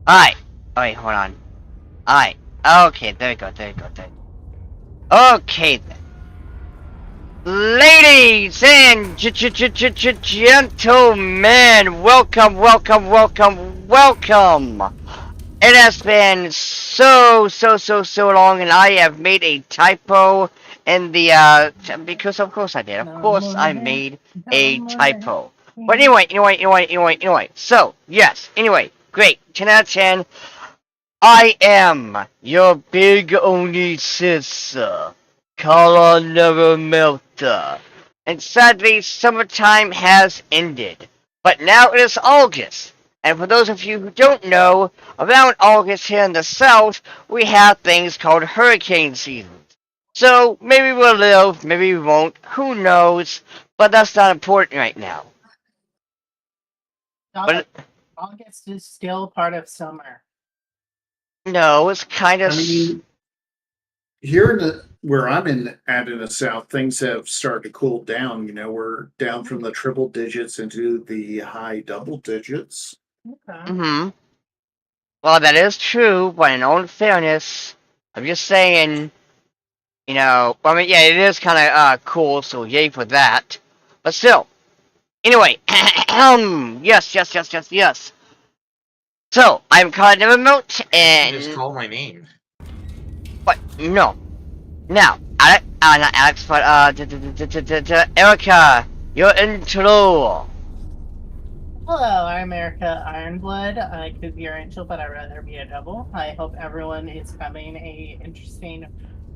Alright. Oh, wait, hold on. Alright. Okay, there we go, there we go, there we go. Okay, then. Ladies and gentlemen, welcome. It has been so long, and I have made a typo in the, because of course I did. Of course I made a typo. But anyway. So, yes, anyway, great. 10 out of 10. I am your big only sister. Color never melter. And sadly, summertime has ended. But now it is August. And for those of you who don't know, around August here in the South, we have things called hurricane seasons. So maybe we'll live, maybe we won't, who knows, but that's not important right now. But August is still part of summer. no, it's kind of... I mean, here where I'm in the South, things have started to cool down. You know, we're down from the triple digits into the high double digits. Okay. Well, that is true, but in all fairness, I'm just saying, you know, I mean, yeah, it is kind of cool, so yay for that. But still, anyway, yes. So, I'm Colin Nevermelt, and... You just call my name. What? No. Now, not Alex, but, Erica, your intro. Hello, I'm Erica Ironblood. I could be your angel, but I'd rather be a double. I hope everyone is having a interesting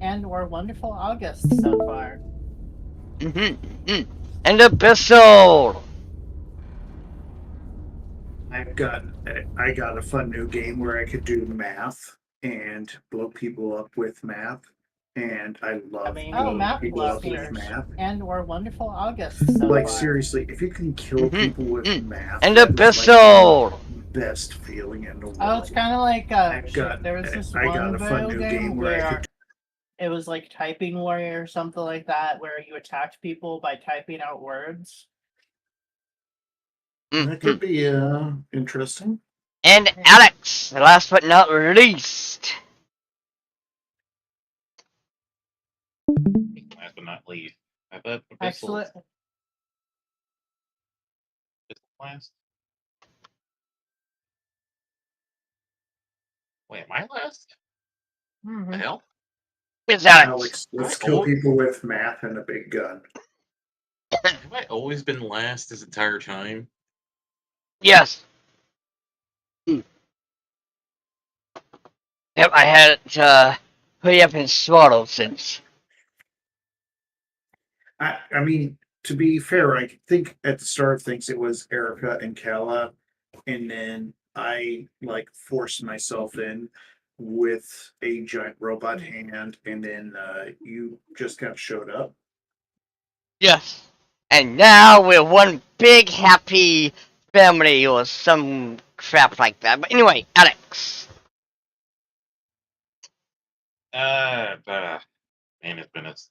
and/or wonderful August so far. And Abyssal. I got a fun new game where I could do math and blow people up with math, and I love math people up with blasters math. and/or wonderful August so Like far. seriously, if you can kill people with math, And that is, Abyssal. like, the best feeling in the world. Oh, it's kind of like there was this I got one a fun video new game where I could. it was like Typing Warrior or something like that, where you attacked people by typing out words. That could be interesting. And Alex, last but not least. Last but not least, I bet Excellent. last. Wait, am I last? The hell? It's Alex. Alex, let's kill people with math and a big gun. Have I always been last this entire time? Yes. Yep, I had it put up in swaddle since. I mean, to be fair, I think at the start of things it was Erica and Kala, and then I forced myself in with a giant robot hand, and then you just kind of showed up. Yes. And now we're one big happy family or some crap like that. But anyway, Alex. Man,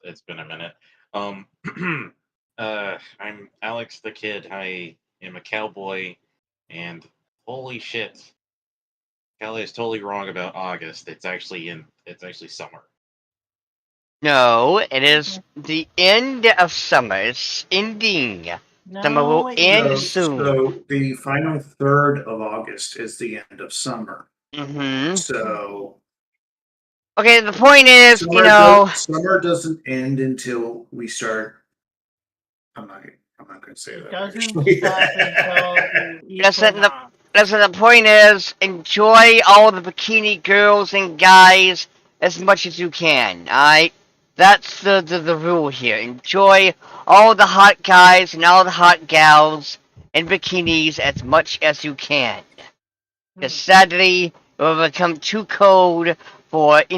it's been a minute. I'm Alex the Kid. I am a cowboy, and holy shit, Callie is totally wrong about August. It's actually summer. No, it is the end of summer. It's ending. Summer will end soon. So the final third of August is the end of summer. So okay, the point is, summer doesn't end until we start. I'm not going to say that. Listen, the point is, enjoy all the bikini girls and guys as much as you can. Alright, that's the rule here. Enjoy all the hot guys and all the hot gals in bikinis as much as you can. Because sadly, it will become too cold for, hot. You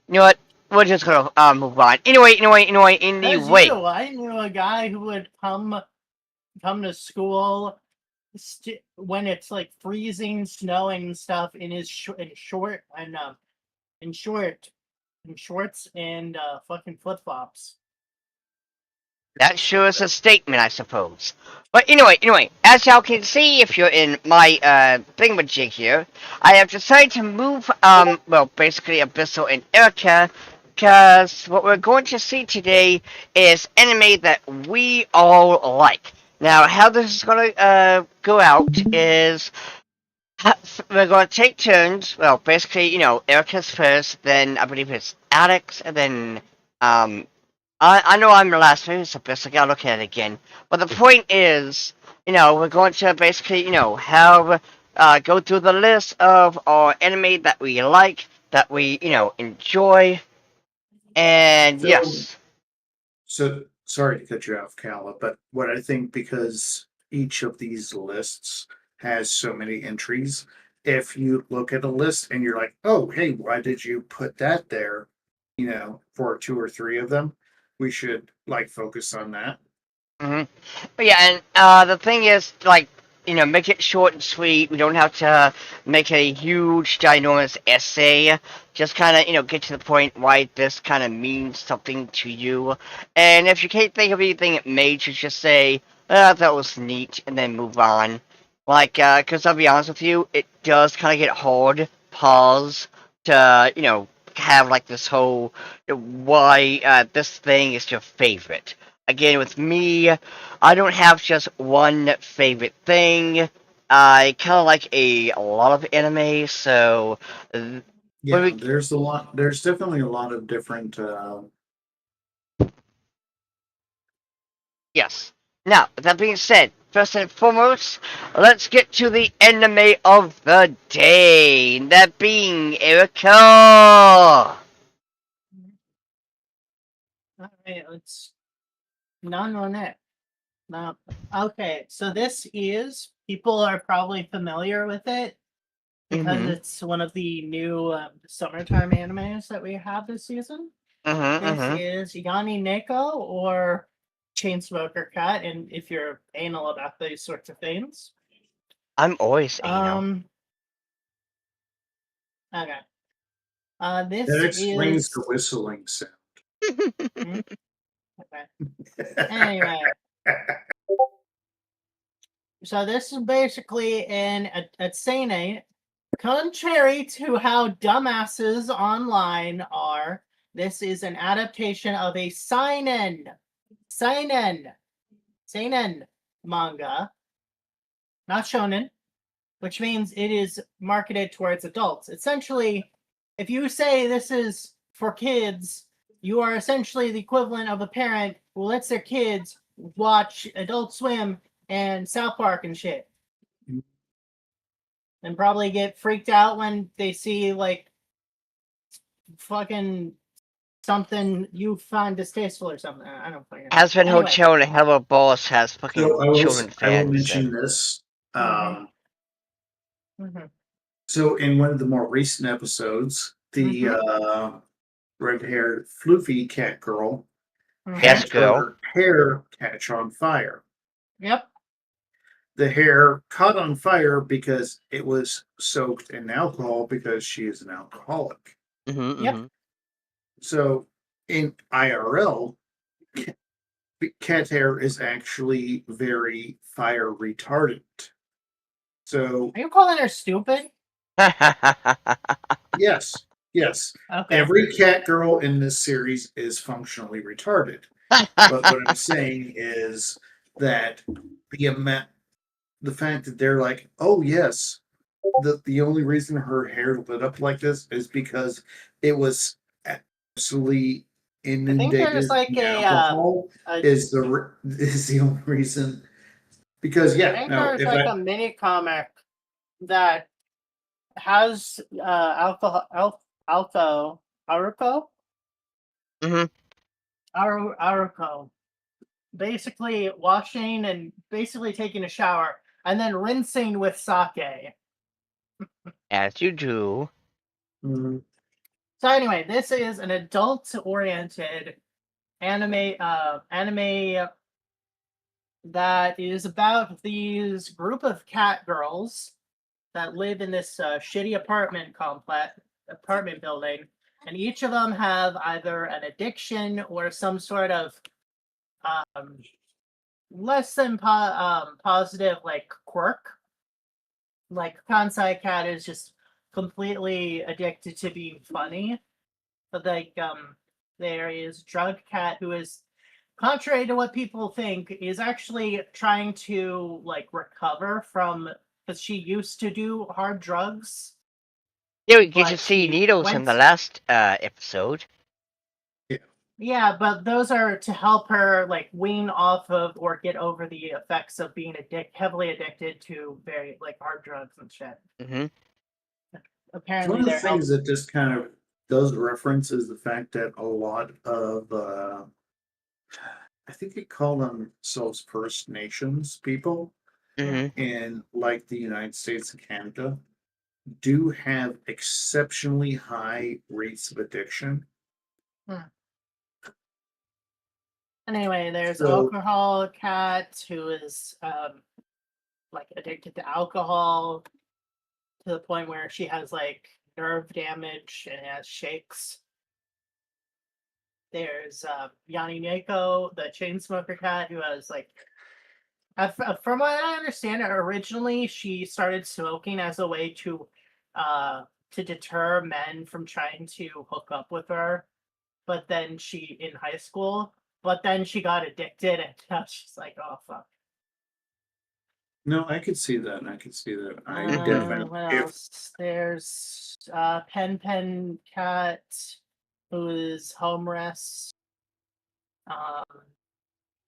know what? We're just gonna move on. Anyway. I knew a guy who would come to school when it's like freezing, snowing and stuff in his shorts and fucking flip flops. That sure is a statement, I suppose. But anyway, as y'all can see, if you're in my thingamajig here, I have decided to move well, basically Abyssal and Erica, because what we're going to see today is anime that we all like. Now, how this is gonna go out is we're gonna take turns. Well, basically, Erica's first, then I believe it's Alex, and then I know I'm the last maybe it's Abyss, I gotta look at it again. But the point is, we're going to basically, have go through the list of our anime that we like, that we, enjoy, and So, yes. so sorry to cut you off, Calla, but what I think because each of these lists has so many entries, if you look at a list and you're like, oh, hey, why did you put that there? For two or three of them, we should like focus on that. hmm But yeah, and the thing is, like, make it short and sweet. We don't have to make a huge, ginormous essay. Just kind of, get to the point why this kind of means something to you. And if you can't think of anything major, just say, that was neat, and then move on. Like, because I'll be honest with you, it does kind of get hard, pause, to, have, like, this whole, why this thing is your favorite. Again, with me, I don't have just one favorite thing. I kind of like a lot of anime, so Yeah, we, there's a lot. There's definitely a lot of different. yes. Now, with that being said, first and foremost, let's get to the anime of the day. That being Erica. All right, let's none on it. No. Okay, so this is people are probably familiar with it because Mm-hmm. it's one of the new summertime animes that we have this season. Mm-hmm. This Mm-hmm. is Yanni Neko or Chainsmoker Cat, and if you're anal about these sorts of things. I'm always anal. Okay. That This explains the is whistling sound. hmm, okay. Anyway, so this is basically a seinen. Contrary to how dumbasses online are, this is an adaptation of a seinen manga, not shonen, which means it is marketed towards adults. Essentially, if you say this is for kids, you are essentially the equivalent of a parent who lets their kids watch Adult Swim and South Park and shit. And probably get freaked out when they see like fucking something you find distasteful or something. I don't fucking know. Aspen Anyway. Hotel and Hello Boss has fucking So I will children I will fans mention and this. Mhm. Mhm. So in one of the more recent episodes, the red-haired floofy cat girl yes, had Mhm. girl. her hair catch on fire. Yep. The hair caught on fire because it was soaked in alcohol because she is an alcoholic. Mm-hmm, Yep. mm-hmm. So in IRL, cat hair is actually very fire retardant. So Are you calling her stupid? yes, yes, Okay. every cat girl in this series is functionally retarded. But what I'm saying is that the fact that they're like, oh yes, the only reason her hair lit up like this is because it was absolutely I think there's inundated like in alcohol a is the only reason. Because I yeah, think no, there's if like I a mini comic that has alpha Aruko mm-hmm. Aruko basically washing and basically taking a shower and then rinsing with sake. As you do. Mhm. So anyway, this is an adult-oriented anime that is about these group of cat girls that live in this shitty apartment building, and each of them have either an addiction or some sort of um, less than positive like quirk. Like Kansai Cat is just completely addicted to being funny. But like there is Drug Cat who is, contrary to what people think, is actually trying to like recover from, because she used to do hard drugs. Yeah, we get to But see she Needles in went. the last episode. Yeah, but those are to help her like wean off of or get over the effects of being heavily addicted to very like hard drugs and shit. Mm-hmm. Apparently, One of the they're things that this kind of does reference is the fact that a lot of, I think they call themselves First Nations people Mm-hmm. in like the United States and Canada do have exceptionally high rates of addiction. Anyway, there's So Alcohol Cat who is like addicted to alcohol to the point where she has like nerve damage and has shakes. There's Yanni Neko, the chain smoker cat, who has like, from what I understand, originally she started smoking as a way to deter men from trying to hook up with her. But then she in high school, but then she got addicted, and now she's like, oh fuck. no, I could see that. I could see that. I Mhm. definitely, What if else? There's Pen Pen Cat, who is homeless. I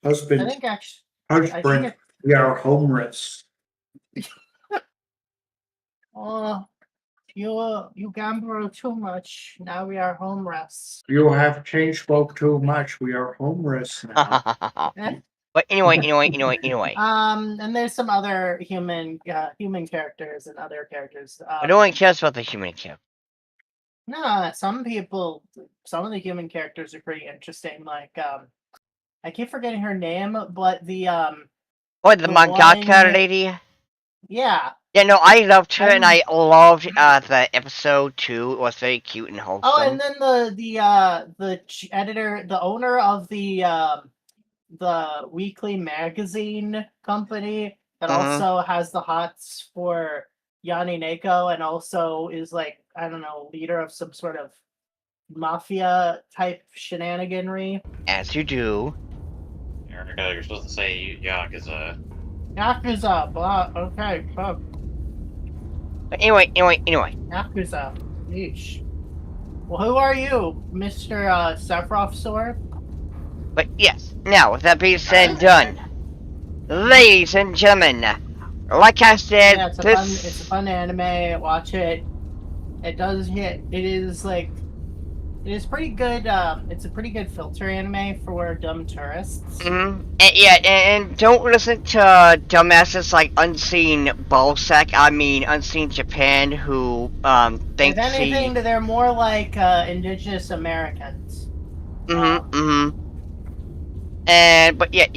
husband, think actually, I think husband, we are homeless. oh, you gamble too much. Now we are homeless. You have changed spoke too much. We are homeless now. But anyway. And there's some other human characters and other characters. No one cares about the human character. No, some of the human characters are pretty interesting. Like, I keep forgetting her name, but the Oh, the mangaka one, lady. yeah. Yeah, no, I loved her, and I'm- I loved the episode too. It was very cute and wholesome. Oh, and then the editor, the owner of the weekly magazine company that also has the hots for Yanni Neko, and also is like, I don't know, leader of some sort of mafia type shenaniganry. As you do. Erica, you're supposed to say Yakuza. Yakuza, blah. Okay, fuck. But anyway. Yakuza. Yeesh. Well, who are you, Mr. Sephiroth Sword? But yes, now with that being said and done, ladies and gentlemen, like I said, Yeah, it's a fun anime. Watch it. It does hit. It is like, it is pretty good. It's a pretty good filter anime for dumb tourists. And don't listen to dumbasses like Unseen Ballsack. I mean Unseen Japan, who think If anything, they're more like indigenous Americans. And but yeah.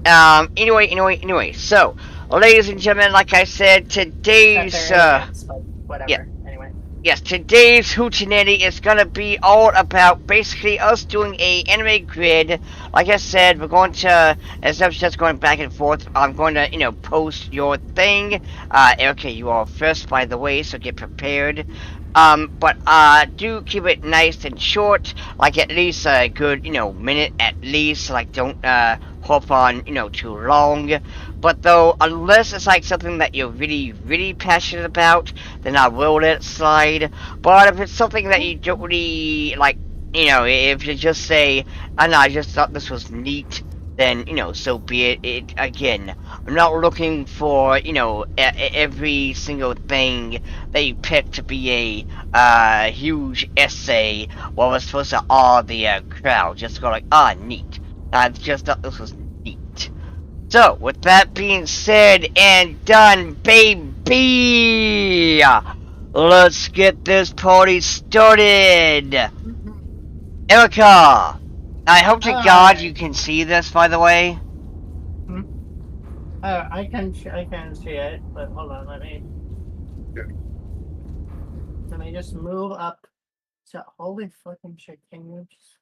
Anyway. So, ladies and gentlemen, like I said, today's Aliens, but whatever. yeah. Anyway. Yes, today's hootenanny is gonna be all about basically us doing a anime grid. Like I said, we're going to, instead of just going back and forth, I'm going to, post your thing. Okay, you are first, by the way, so get prepared. But do keep it nice and short, like at least a good, minute at least. Like, don't hop on, too long. But though, unless it's like something that you're really, really passionate about, then I will let it slide. But if it's something that you don't really like, if you just say, "I know, I just thought this was neat," then so be it. Again, I'm not looking for every single thing that you pick to be a huge essay while we're supposed to awe the crowd. Just go like, neat. I just thought this was neat. So, with that being said and done, baby, let's get this party started. Erica, I hope to God you can see this, by the way. I can see it, but hold on, let me just move up to, holy fucking shit, can you just,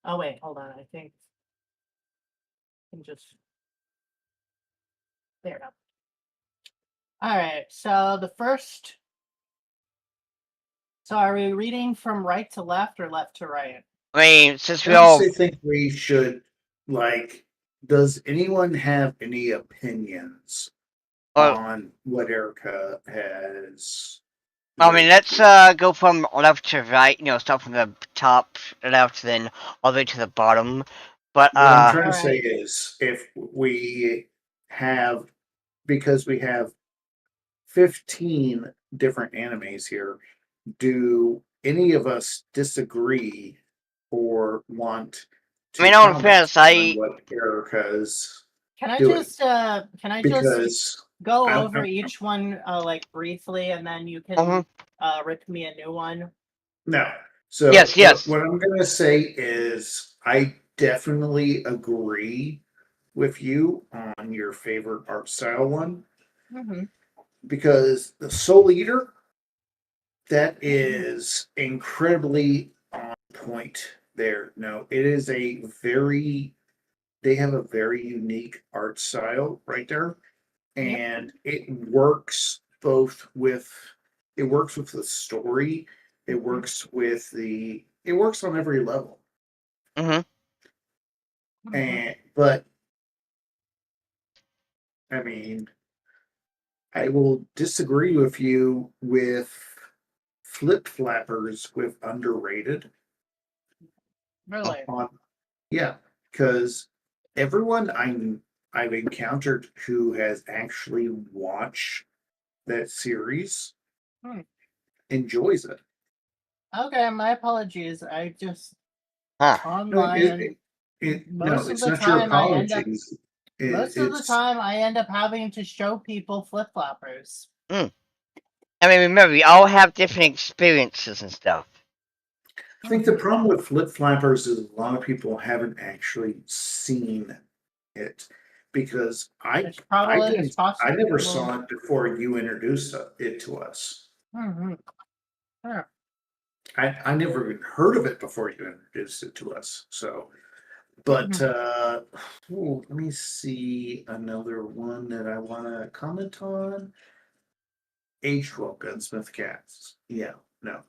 oh wait, hold on, I think I can just There we go. All right. So the first. So are we reading from right to left or left to right? I mean, since I we all honestly think we should, like, does anyone have any opinions well, on what Erica has I mean, written let's here? go from left to right. Start from the top left, then all the way to the bottom. But What I'm trying to say Alright. is if we have, because we have 15 different animes here, do any of us disagree or want I to mean, all in comment fairness, on what Erica's Can I doing? just Because go I'm, over each one like briefly, and then you can Mhm. rip me a new one? no. So Yes, yes. what I'm gonna say is I definitely agree with you on your favorite art style one Mm-hmm. because the Soul Eater, that is incredibly on point there. No, it is a very, they have a very unique art style right there. Yep. And it works with the story, it works on every level. Hmm. And but I mean, I will disagree with you with Flip Flappers with underrated. Really? On Yeah, because everyone I've encountered who has actually watched that series Hmm. enjoys it. Okay, my apologies. I just Huh. No, online no, most of it's the not your time I end up apologies. most of the time I end up having to show people flip floppers. I mean, remember, we all have different experiences and stuff. I think the problem with Flip Flappers is a lot of people haven't actually seen it because It's probably it's I never possible. saw it before you introduced it to us. Mm-hmm. Sure. I never even heard of it before you introduced it to us. So, but let me see another one that I want to comment on. H12 Gunsmith Cats. Yeah, no,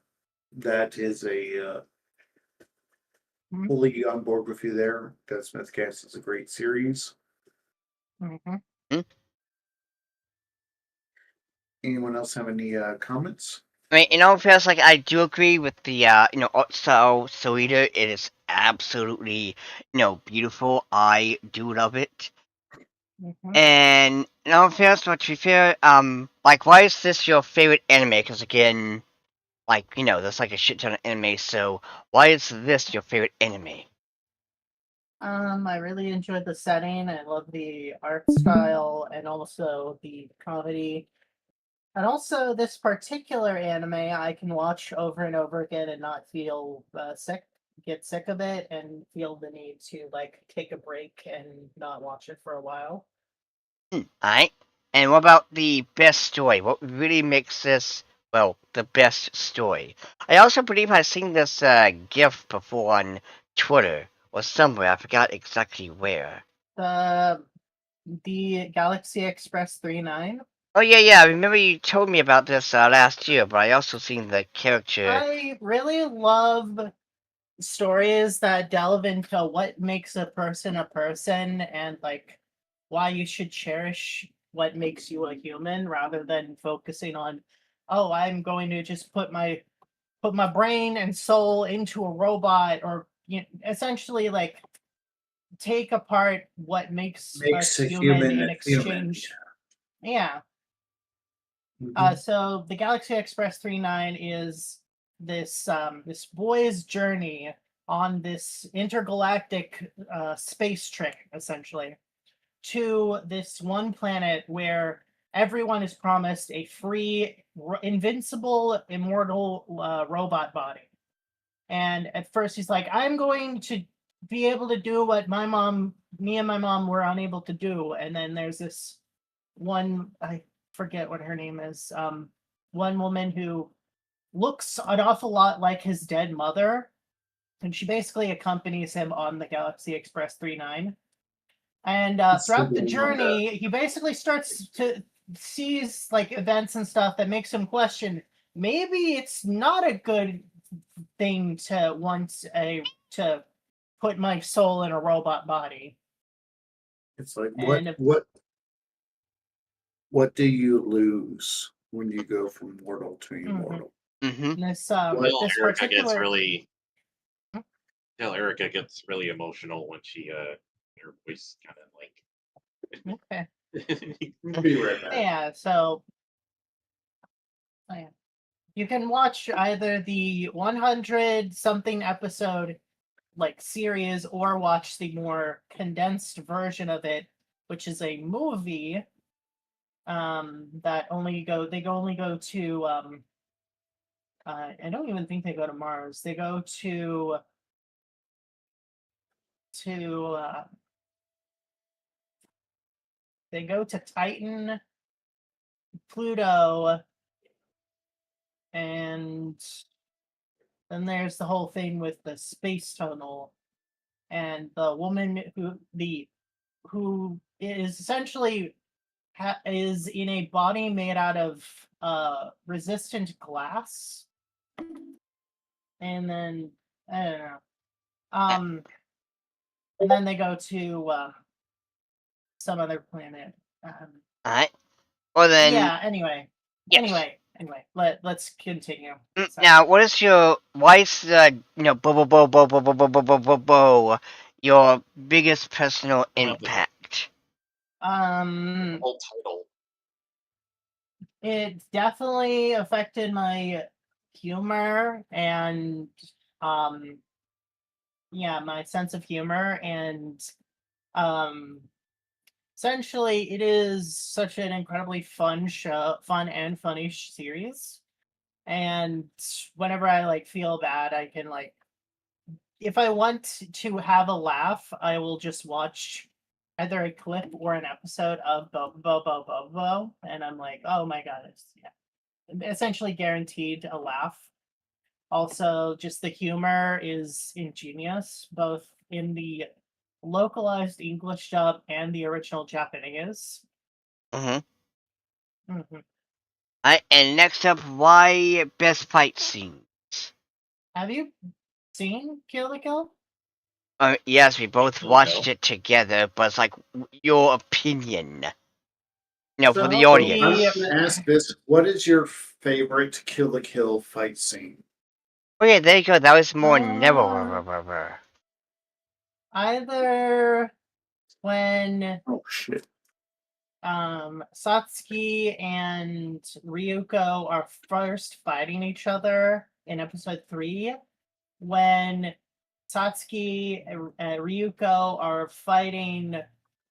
that is a Mhm. fully on board with you there. Gunsmith Cats is a great series. Mm-hmm. Anyone else have any comments? I mean, in all fairness, like I do agree with the art style Soida. It is absolutely beautiful. I do love it. Mm-hmm. And in all fairness, but to be fair, like why is this your favorite anime? Because again, like there's like a shit ton of anime. So why is this your favorite anime? I really enjoyed the setting. I love the art style and also the comedy. And also, this particular anime I can watch over and over again and not feel get sick of it, and feel the need to like take a break and not watch it for a while. Alright. And what about the best story? What really makes this, well, the best story? I also believe I've seen this GIF before on Twitter or somewhere. I forgot exactly where. The Galaxy Express 39. Oh, yeah, yeah. I remember you told me about this last year, but I also seen the character. I really love stories that delve into what makes a person and like why you should cherish what makes you a human rather than focusing on, oh, I'm going to just put my brain and soul into a robot, or essentially like take apart what makes us Makes a human human in human. exchange. Yeah. Mhm. So the Galaxy Express 39 is this boy's journey on this intergalactic space trip, essentially, to this one planet where everyone is promised a free, invincible, immortal robot body. And at first, he's like, "I'm going to be able to do what me and my mom were unable to do." And then there's this one, I forget what her name is, one woman who looks an awful lot like his dead mother, and she basically accompanies him on the Galaxy Express 39. And throughout the journey, he basically starts to sees like events and stuff that makes him question. Maybe it's not a good thing to to put my soul in a robot body. It's like And what do you lose when you go from mortal to immortal? Mm-hmm. this Until this Erica gets particular really, until Erica gets really emotional when she her voice kind of okay. We'll be right back. Yeah, so yeah. You can watch either the 100 something episode like series or watch the more condensed version of it, which is a movie that only go to I don't even think they go to Mars. They go to they go to Titan, Pluto, and then there's the whole thing with the space tunnel and the woman who is essentially is in a body made out of resistant glass, and then I don't know. And then they go to some other planet. Alright. Well then, Yeah. Anyway. yes. Let's continue. So, Now, why is your biggest personal impact? the whole title. it definitely affected my humor and yeah, my sense of humor and um essentially it is such an incredibly fun and funny series. And whenever I like feel bad, I can like if I want to have a laugh, I will just watch either a clip or an episode of Bo, and I'm like, oh my god, it's essentially guaranteed a laugh. Also, just the humor is ingenious, both in the localized English dub and the original Japanese. Mm-hmm. Mm-hmm. And next up, why best fight scenes? Have you seen Kill la Kill? Yes, we both Kill la watched Kill. it together, but it's like your opinion. For the So, audience. I'm gonna ask this: what is your favorite Kill la Kill fight scene? Oh yeah, there you go. That was more Uh, never. either when Oh shit! Satsuki and Ryuko are first fighting each other in episode 3, when Satsuki and Ryuko are fighting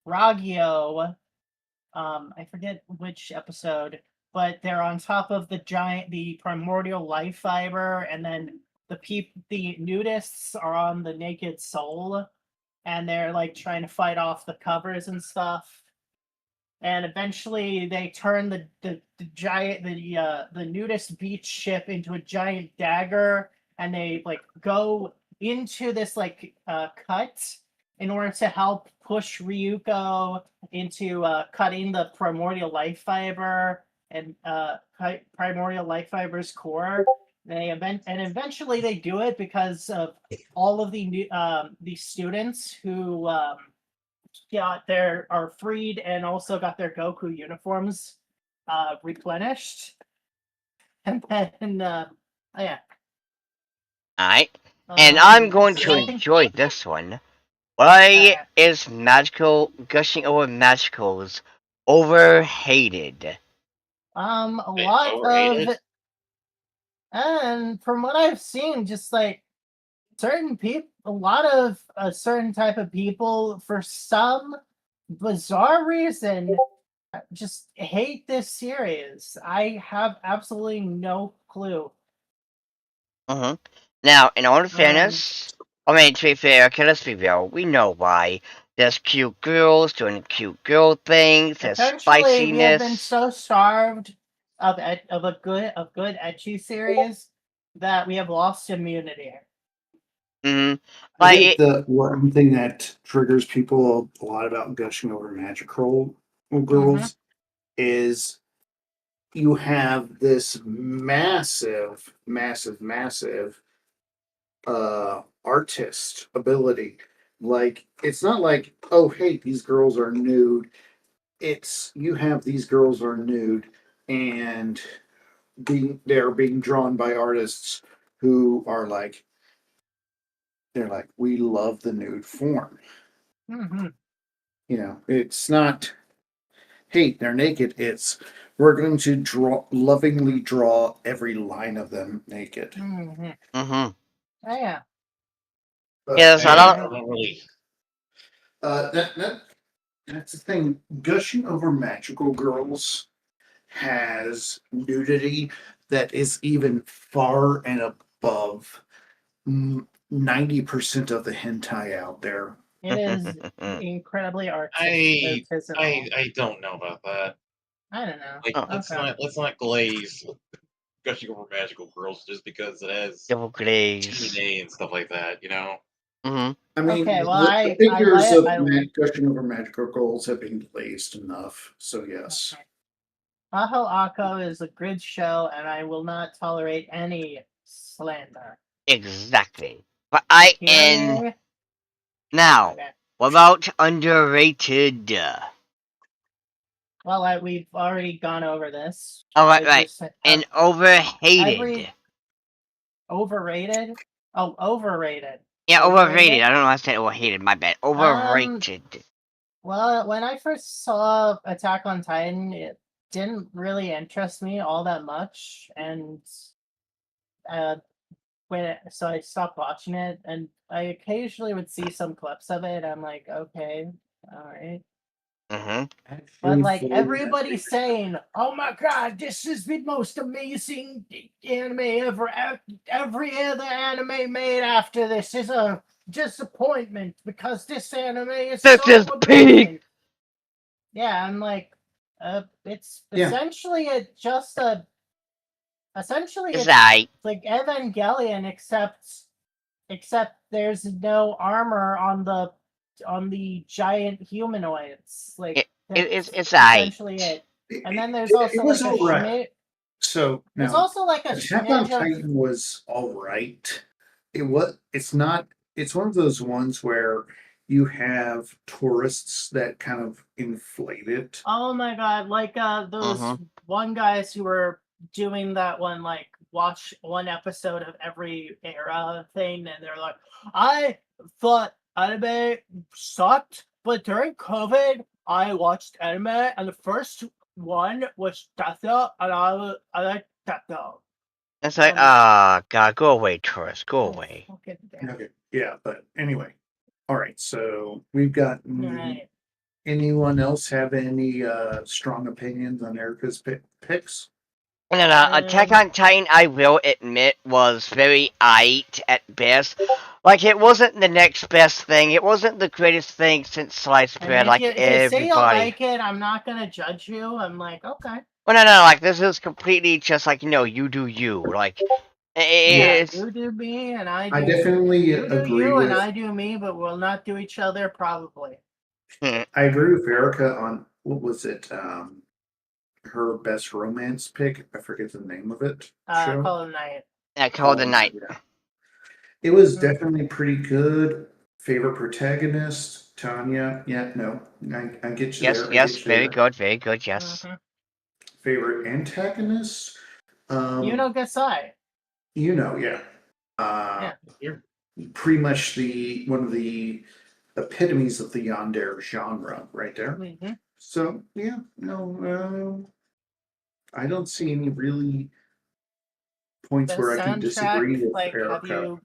Ragyo. I forget which episode, but they're on top of the primordial life fiber, and then the nudists are on the naked soul, and they're like trying to fight off the covers and stuff. And eventually, they turn the giant the nudist beach ship into a giant dagger, and they like go into this like cut in order to help push Ryuko into cutting the primordial life fiber and primordial life fiber's core. And eventually they do it because of all of the students who are freed and also got their Goku uniforms replenished. And then oh yeah. Alright. And I'm going to I think enjoy this one. Why is magical gushing over magicals overhated? a Wait, lot overrated? of and from what I've seen, just like certain people, a lot of a certain type of people, for some bizarre reason, just hate this series. I have absolutely no clue. Mm-hmm. Now, in all Um, fairness, I mean, to be fair, okay, let's be real. We know why. There's cute girls doing cute girl things. There's Essentially, we have been spiciness. so starved of good ecchi series that we have lost immunity. Mm-hmm. I Like, think the one thing that triggers people a lot about gushing over magical girls is you have this massive artist ability. Like it's not like, oh hey, these girls are nude. It's you have these girls are nude and they're being drawn by artists who are like they're like, we love the nude form. Mm-hmm. You know, it's not, hey, they're naked. It's, we're going to lovingly draw every line of them naked. Mm-hmm. mm-hmm. Oh, yeah. But Yes, I I don't. don't really. that's the thing. Gushing over magical girls has nudity that is even far and above 90% of the hentai out there. It is incredibly I artisanal. I don't know about that. I don't know. Like, Oh. let's not glaze gushing over magical girls just because it has Double glaze. TNA and stuff like that. You know. Mm-hmm. I mean, Okay, well, the I figures like of I gushing over magical girls have been glazed enough, so yes. Aho Ako is a good show, and I will not tolerate any slander. Exactly. But I Hear am me? now. Okay. What about underrated? Well, we've already gone over this. Oh, right, I right. just have And overhated. every overrated. Oh, overrated. Yeah, overrated. Overrated? I don't know how to say overhated. My bad. Overrated. Well, when I first saw Attack on Titan, it didn't really interest me all that much, and uh, so I stopped watching it, and I occasionally would see some clips of it. I'm like, okay, all right. Mm-hmm. But like everybody's saying, "Oh my god, this is the most amazing anime ever! Every other anime made after this is a disappointment because this anime is This so is amazing." peak. Yeah, I'm like, it's Yeah. essentially It's it's alright. like Evangelion, except there's no armor on the giant humanoids. Like that's It's alright. essentially it. And then there's also It was like a all right. So there's now, also like a Attack on shortage of Titan was all right. It's not. It's one of those ones where you have tourists that kind of inflate it. oh my god, like those Mm-hmm. one guys who were doing that one like watch one episode of every era thing, and they're like, I thought anime sucked, but during COVID I watched anime, and the first one was Death, and I like Death. It's like, God, go away, tourist. Go away. Fucking damn. Okay, yeah, but anyway, all right. So we've got. Right. Anyone else have any strong opinions on Erica's picks? No, Attack on Titan, I will admit, was very aight at best. Like, it wasn't the next best thing. It wasn't the greatest thing since sliced And bread, like if you say you everybody. like it, I'm not gonna judge you. I'm like, okay. Well, no, like, this is completely just like, you do you. Like, it's... You do me, and I do. I definitely You do agree you, with. and I do me, but we'll not do each other probably. I agree with Erica on what was it? Her best romance pick. I forget the name of it. Show. Call of the Night. Yeah, Call the Night. Yeah. It was definitely pretty good. Favorite protagonist, Tanya. Yeah, no, I get you there. Yes, very good, yes. Favorite antagonist. Gasai. Yeah. Pretty much one of the epitomes of the yandere genre, right there. Mm-hmm. So yeah, no, I don't see any really points where I can disagree with Erica.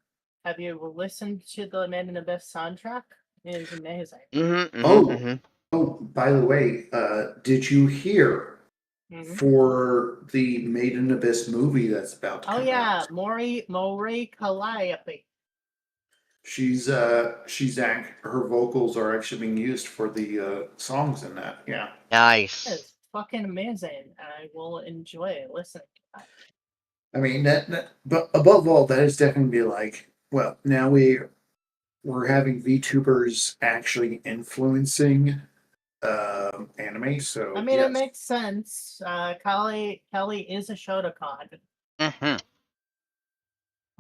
Have you listened to the Man in the Abyss soundtrack? It is amazing. Oh, by the way, did you hear for the Made in Abyss movie that's about to come out? Mori Calliope. Her vocals are actually being used for the songs in that. Yeah. Nice. It's fucking amazing. I will enjoy listening to that. I mean but above all, that is definitely like well, now we're having VTubers actually influencing anime. So I mean, it yes, makes sense. Kelly is a Shotokan. Mm-hmm.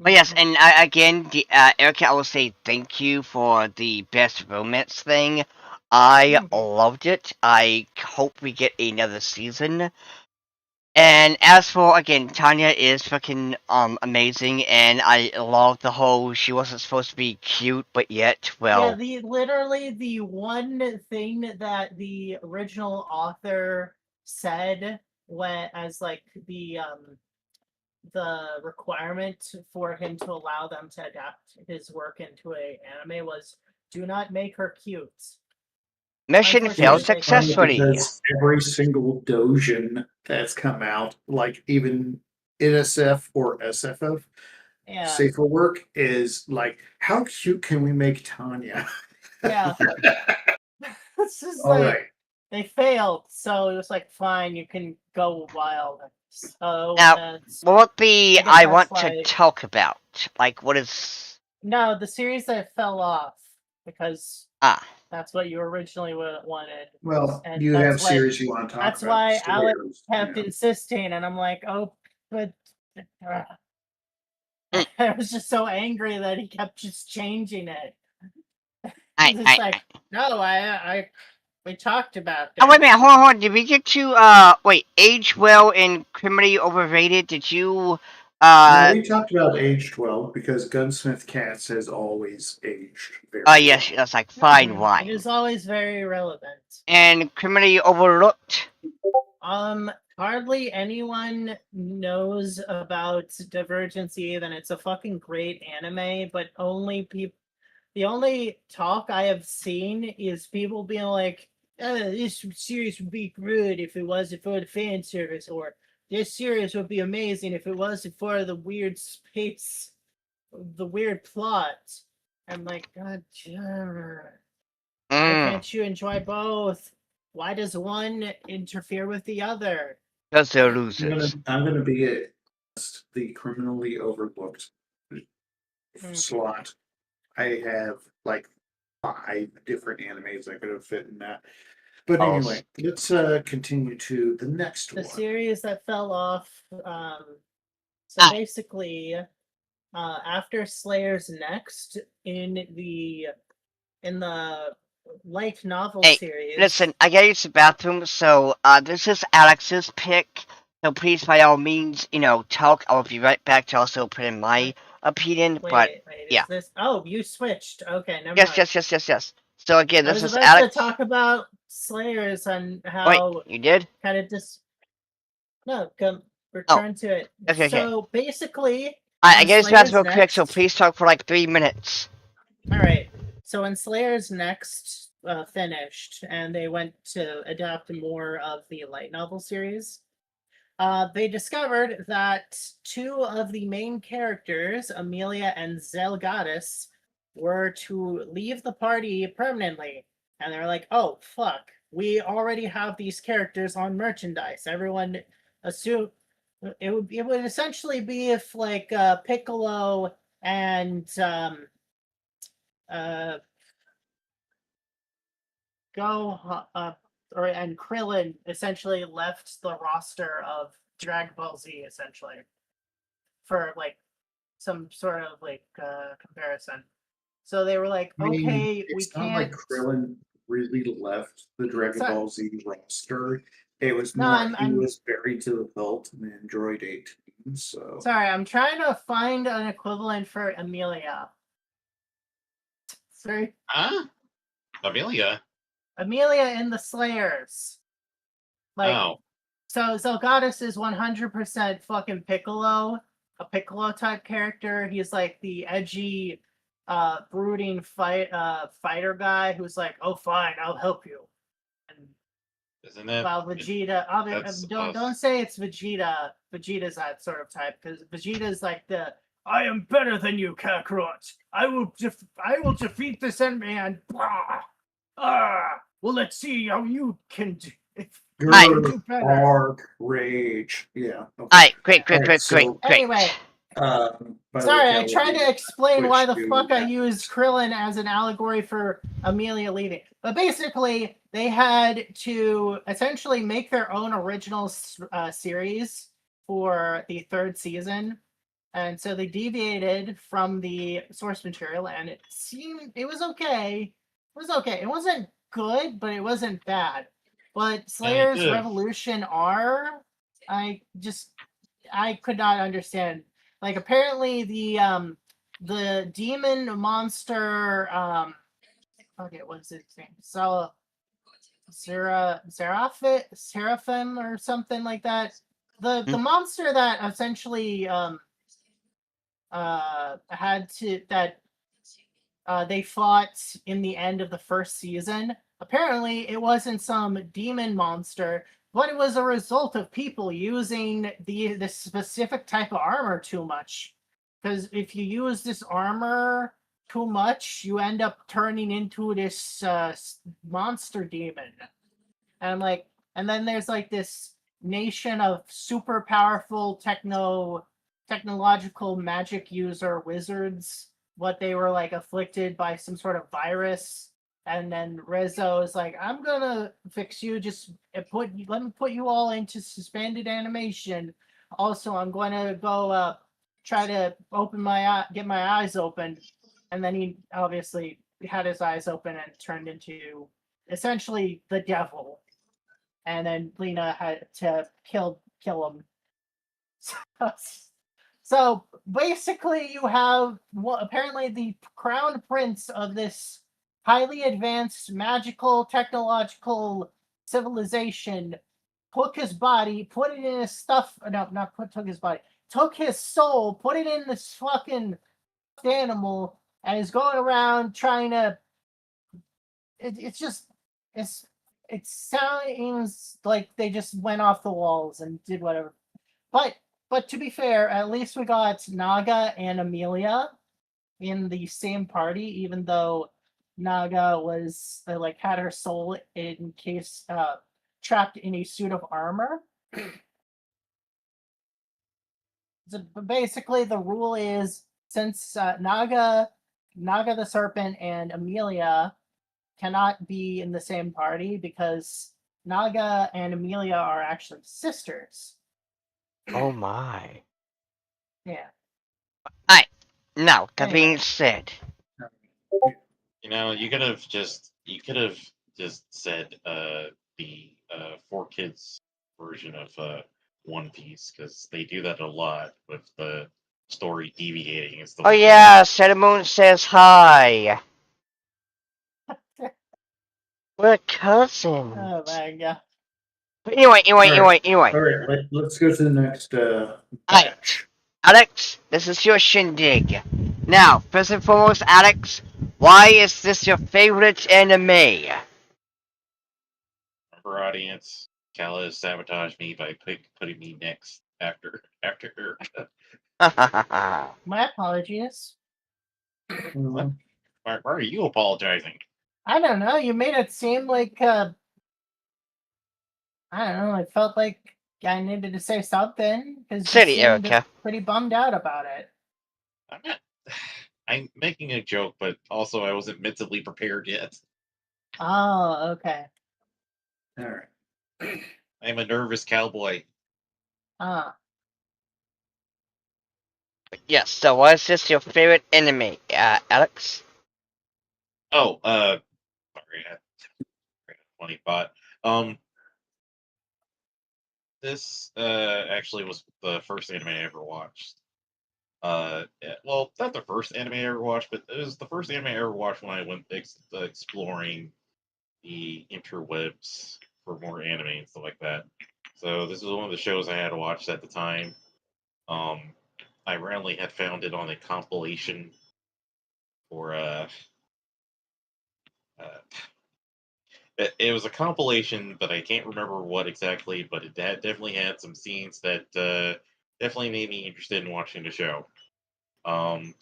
But yes, and again, Erica, I will say thank you for the best romance thing. I loved it. I hope we get another season. And as for again, Tanya is freaking amazing, and I love the whole she wasn't supposed to be cute, but yet, Yeah, well, literally the one thing that the original author said when as like the requirement for him to allow them to adapt his work into a anime was do not make her cute. mission failed Unfortunately, they funny successfully. because every single dojin that's come out, like even NSF or SFF, yeah, safer work is like, how cute can we make Tanya? yeah. It's just All like right. they failed, so it was like fine, you can go wild. So Now, what would be I guess I that's want to why talk about? Like, what is no, the series that fell off because ah? that's what you originally wanted, Well, and you have that's why series you want to talk that's about. why Alex Slayers, kept you know. insisting, and I'm like, oh, but Mm, I was just so angry that he kept just changing it. I, It's I, like, no, we talked about Oh it. wait a minute, hold on. Did we get to wait, age well and criminally overrated? Did you No, we talked about age 12 because Gunsmith Cats has always aged very yes, well. that's like fine It wine. is always very relevant. And criminally overlooked? Hardly anyone knows about Divergency, then it's a fucking great anime, but only people. The only talk I have seen is people being like, this series would be good if it wasn't for the fan service, or this series would be amazing if it wasn't for the weird space, the weird plot. I'm like, God, why Mm, can't you enjoy both? Why does one interfere with the other? because they're I'm losers. gonna be the criminally overlooked slot. I have like 5 different animes that could have fit in that. But False. anyway, let's continue to the next The one. series that fell off. So Ah. basically, after Slayer's Next in the light novel Hey, series. listen, I gotta use the bathroom, so this is Alex's pick. So please, by all means, talk. I'll be right back to also put in my opinion. But Wait, yeah, is this? Oh, you switched. Okay, never yes, mind. yes. So again, I this was is about Alex. to talk about Slayers and Wait, how you did? kind of no, come Oh, return to it. okay. So basically, I on gotta use the bathroom Slayer's real quick, so Next. please talk for like 3 minutes. All right. So when Slayer's Next finished, and they went to adapt more of the light novel series, they discovered that 2 of the main characters, Amelia and Zelgadis, were to leave the party permanently. And they're like, oh, fuck. We already have these characters on merchandise. Everyone assume it would essentially be if like Piccolo and uh and Krillin essentially left the roster of Dragon Ball Z essentially for like some sort of like comparison. So they were like, I mean, okay, we it's not like can't. Krillin really left the Dragon So, Ball Z roster. It was no, more he I'm was buried to the belt in Android 18. So sorry. I'm trying to find an equivalent for Amelia. Sorry, Huh? Amelia? Amelia in the Slayers. Like, Oh. so Zelgadis is 100% fucking Piccolo, a Piccolo type character. He's like the edgy, brooding fighter guy who's like, "Oh, fine, I'll help you." And Isn't it? while Vegeta, That's don't say it's Vegeta. Vegeta's that sort of type because Vegeta's like the I am better than you, Kakarot. I will defeat this enemy and well, let's see how you can do. Grr, arc, rage. Yeah. Okay. Alright, great. Anyway, By the Sorry, way, I Cal, tried to we explain why the switched to- fuck I used Krillin as an allegory for Amelia leaving. But basically, they had to essentially make their own original series for the third season. And so they deviated from the source material, and it was okay. It was okay. It wasn't good, but it wasn't bad. But Slayer's good. Revolution R, I could not understand. Like apparently the demon monster okay, what's its name? So Seraphim or something like that. The monster that essentially had to that they fought in the end of the first season. Apparently, it wasn't some demon monster, but it was a result of people using this specific type of armor too much. Because if you use this armor too much, you end up turning into this monster demon. And I'm like, and then there's like this nation of super powerful technological magic user wizards. What they were like afflicted by some sort of virus, and then Rizzo is like, "I'm gonna fix you. Just let me put you all into suspended animation. Also, I'm going to go try to get my eyes open." And then he obviously had his eyes open and turned into essentially the devil. And then Lena had to kill him. So basically, you have apparently the crown prince of this highly advanced magical technological civilization took his body, put it in his stuff. No, not took his body. Took his soul, put it in this fucking animal, and is going around trying to. It sounds like they just went off the walls and did whatever. But to be fair, at least we got Naga and Amelia in the same party, even though Naga was like had her soul in case trapped in a suit of armor. So basically, the rule is since Naga the Serpent and Amelia cannot be in the same party because Naga and Amelia are actually sisters. Oh my. Yeah. Alright, now, that Anyway. being said. You know, you could have just said the 4Kids version of One Piece, because they do that a lot with the story deviating and stuff. Oh like yeah, Cinnamon says hi. We're cousins. Oh my god. But anyway. All right, let's go to the next Alright, batch. Alex, this is your shindig. Now, first and foremost, Alex, why is this your favorite anime? Remember, audience, Kala has sabotaged me by putting me next after Erica. My apologies. Why are you apologizing? I don't know. You made it seem like I don't know. I felt like I needed to say something because you City, seemed Erica. pretty bummed out about it. I'm not. I'm making a joke, but also I wasn't mentally prepared yet. Oh, okay. All right. I'm a nervous cowboy. Ah, Yes, so why is this your favorite anime, Alex? Oh, sorry, I had a funny thought. This actually was the first anime I ever watched. Well, not the first anime I ever watched, but it was the first anime I ever watched when I went exploring the interwebs for more anime and stuff like that. So this was one of the shows I had watched at the time. I randomly had found it on a compilation for it was a compilation, but I can't remember what exactly. But it definitely had some scenes that definitely made me interested in watching the show. And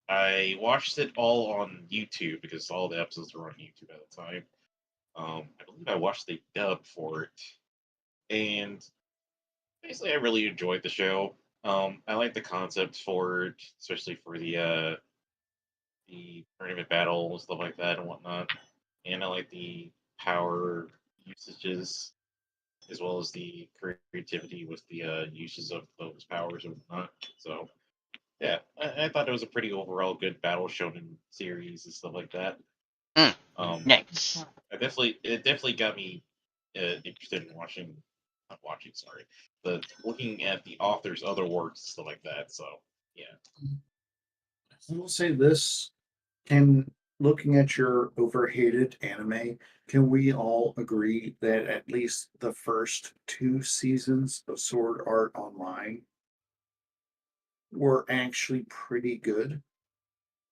I watched it all on YouTube because all the episodes were on YouTube at the time. I believe I watched the dub for it, and basically, I really enjoyed the show. I like the concept for it, especially for the tournament battle and stuff like that and whatnot. And I like the power usages as well as the creativity with the uses of those powers and whatnot. So yeah, I thought it was a pretty overall good battle shonen series and stuff like that. Mm, Um, nice. it definitely got me interested in watching, not watching, sorry, but looking at the author's other works and stuff like that. So yeah. I will say this: can looking at your overhated anime, can we all agree that at least the first two seasons of Sword Art Online were actually pretty good?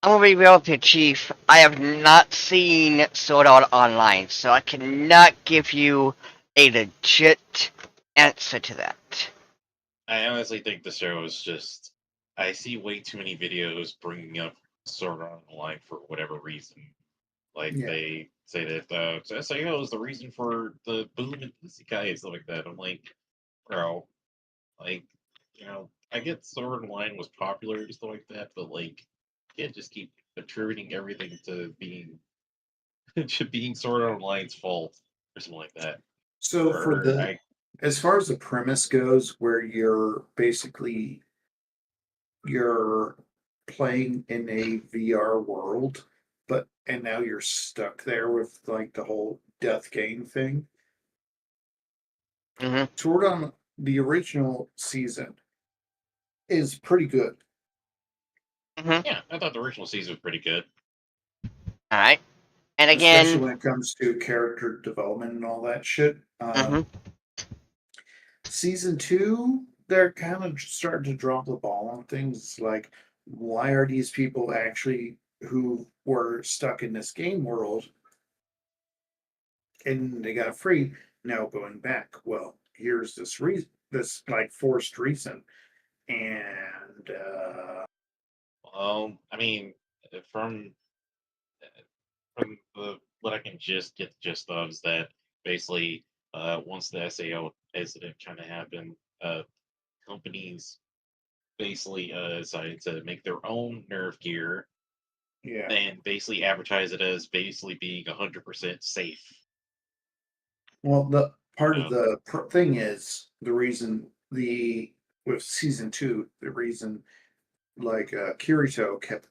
I'm gonna be real with you, Chief. I have not seen Sword Art Online, so I cannot give you a legit answer to that. I honestly think the show is just. I see way too many videos bringing up Sword Art Online for whatever reason. Like Yeah. they say that SAO is the reason for the boom in Isekai and stuff like that. I'm like, bro, like, I get Sword Art Online was popular and stuff like that, but like, you can't just keep attributing everything to being to being Sword Art Online's fault or something like that. So for Or the I as far as the premise goes, where you're playing in a VR world, but and now you're stuck there with like the whole death game thing. Mm-hmm. Sword on the original season is pretty good, Mm-hmm. yeah, I thought the original season was pretty good. All right. And especially again, when it comes to character development and all that shit. mm-hmm. Season two, they're kind of starting to drop the ball on things. Like, why are these people actually who were stuck in this game world and they got free now going back? Well, here's this reason, this like forced reason, and I mean, from the what I can just get the gist of is that basically, once the SAO incident kind of happened, companies basically decided to make their own nerve gear yeah. and basically advertise it as basically being 100% safe. Well, the part of Uh, the thing is the reason the with season two, the reason like Kirito kept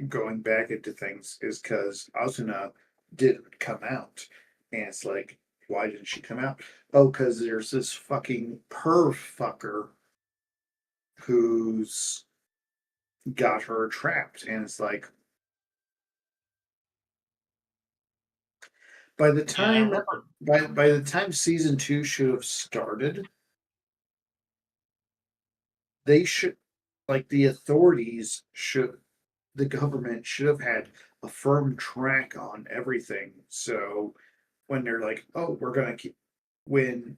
going back into things is because Asuna didn't come out, and it's like, why didn't she come out? Oh, because there's this fucking perv fucker who's got her trapped, and it's like by the and I time remember, by the time season two should have started, they should like the authorities should the government should have had a firm track on everything. So when they're like, "Oh, we're gonna keep," when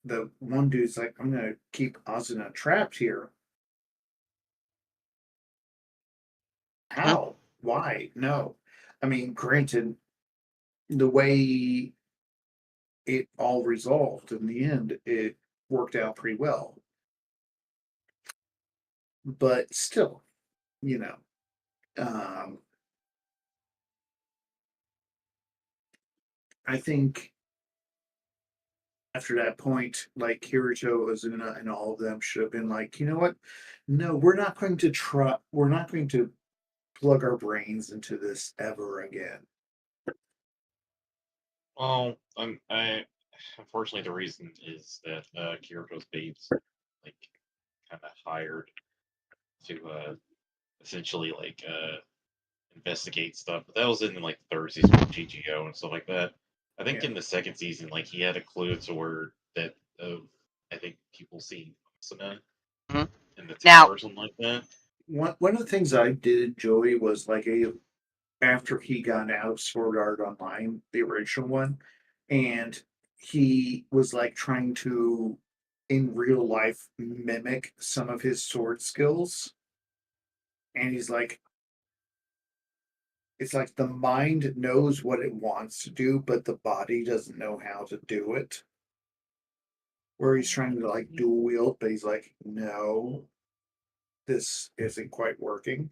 the one dude's like, "I'm gonna keep Asuna trapped here," Mm-hmm. how? Why? No. I mean, granted, the way it all resolved in the end, it worked out pretty well. But still, you know, um, I think after that point, like Kirito, Ozuna, and all of them should have been like, you know what? No, we're not going to try. We're not going to plug our brains into this ever again. well, I unfortunately the reason is that Kirito's babes like kind of hired to essentially like investigate stuff. But that was in like the third season with GGO and stuff like that. I think Yeah. in the second season, like he had a clue to where that of I think people seeing Asuna Mm-hmm. in the Now, tower or something like that. One of the things I did, Joey, was like a after he got out of Sword Art Online, the original one, and he was like trying to in real life mimic some of his sword skills. And he's like, it's like the mind knows what it wants to do, but the body doesn't know how to do it. where he's trying to like dual wield, but he's like, no, this isn't quite working.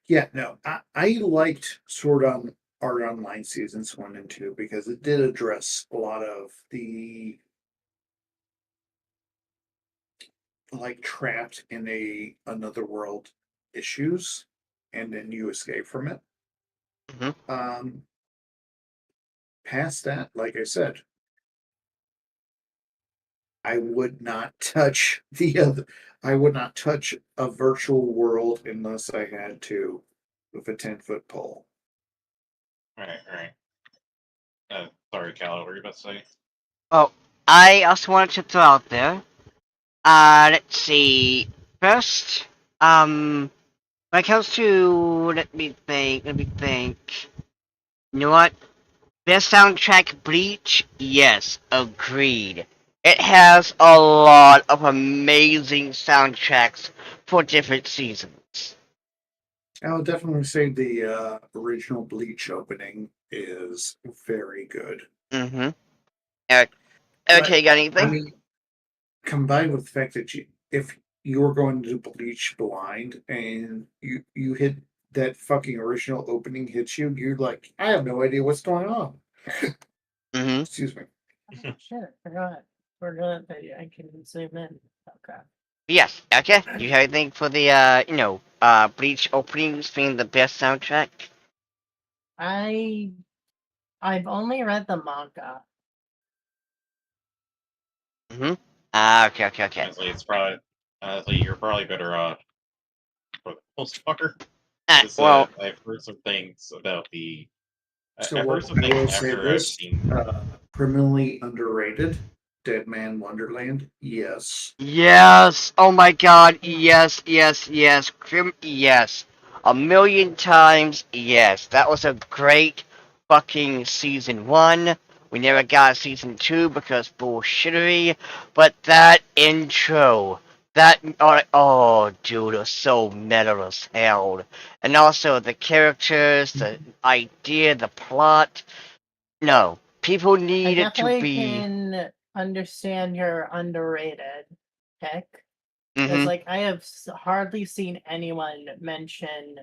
Yeah, no, I liked Sword on Art Online seasons 1 and 2 because it did address a lot of the like trapped in another world issues, and then you escape from it. Mhm. Past that, like I said, I would not touch the other. I would not touch a virtual world unless I had to with a 10-foot pole. Right. Sorry, Cal, what were you about to say? Oh, I also wanted to throw out there. Let's see. First, when it comes to let me think. You know what? Best soundtrack, Bleach. Yes, agreed. It has a lot of amazing soundtracks for different seasons. I would definitely say the original Bleach opening is very good. Mm-hmm. But Okay, got I anything? mean, combined with the fact that if you were going to Bleach blind and you hit that fucking original opening hits you, you're like, I have no idea what's going on. Mm-hmm. Excuse me. Oh, shit, forgot that I can zoom in. Okay. Yes. Okay. You have anything for the Bleach openings being the best soundtrack? I've only read the manga. Mm-hmm. Okay. Honestly, you're probably better off for the most part. Because Well, I've heard some things about So I've heard what some I things will say after I've this, seen. criminally underrated. Dead Man Wonderland, yes. yes. Oh my God. Yes. Yes. A million times yes. That was a great fucking season one. We never got a season two because bullshittery. But that intro, dude, it was so meta as hell. And also the characters, the idea, the plot. No, people I needed to definitely be. can understand your underrated pick. Because, Mm-hmm. like, I have hardly seen anyone mention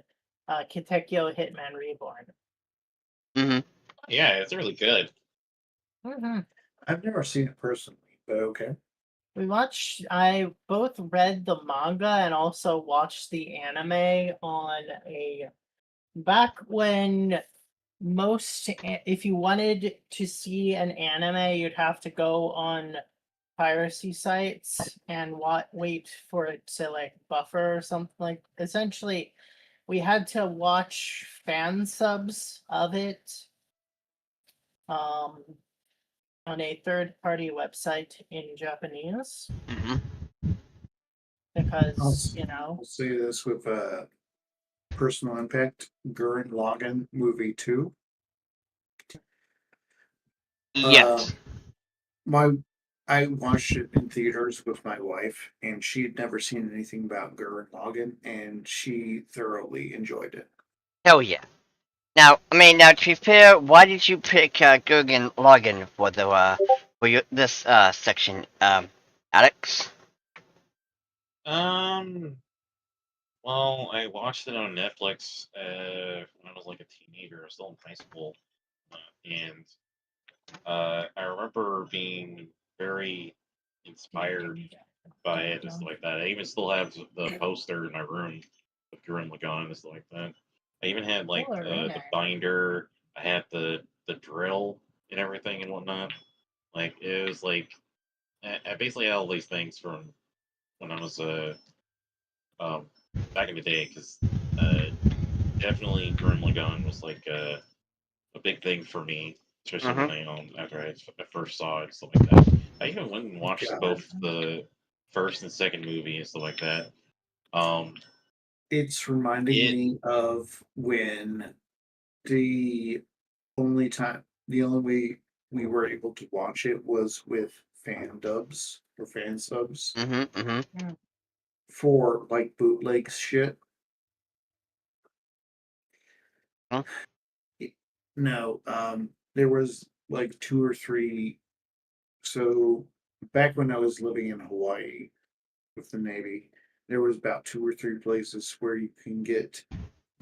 Kitekyo Hitman Reborn. Mm-hmm. Yeah, it's really good. Mm-hmm. I've never seen it personally, but okay. I both read the manga and also watched the anime on back when if you wanted to see an anime, you'd have to go on piracy sites and wait for it to like buffer or something. Like, essentially, we had to watch fan subs of it um on a third party website in Japanese Mm-hmm. I'll, because, s- I'll say this with personal impact. Gurren Lagann movie 2. Uh, Yes. my I watched it in theaters with my wife, and she'd never seen anything about Gurren Lagann, and she thoroughly enjoyed it. Hell yeah. Now to be fair, why did you pick Gurgen Lagann for the this section, Alex? Um, well, I watched it on Netflix when I was like a teenager. I was still in high school, and I remember being very inspired by it and stuff like that. I even still have the poster in my room with Gurren Lagann and stuff like that. I even had like the binder. I had the drill and everything and whatnot. Like it was like I basically had all these things from when I was um back in the day because uh definitely Gurren Lagann was like a big thing for me, especially when Mm-hmm. after I first saw it, stuff like that. I even went and watched God, both the first and second movie and stuff like that. Um, it's reminding it me of when the the only way we were able to watch it was with fan dubs or fan subs Mm-hmm. for like bootleg shit. No, there was like 2 or 3 So back when I was living in Hawaii with the Navy, there was about 2 or 3 places where you can get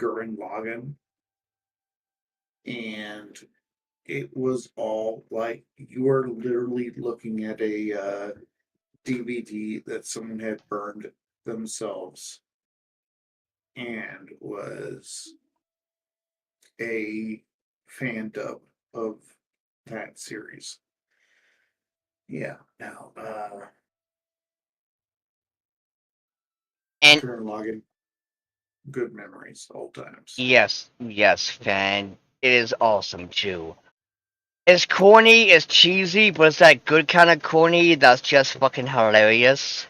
Gurren Lagann, and it was all like you are literally looking at a DVD that someone had burned themselves and was a fan dub of that series. Yeah, now And Gurren Lagann, good memories all times. yes, fan. It is awesome too. It's corny, it's cheesy, but it's that good kind of corny that's just fucking hilarious.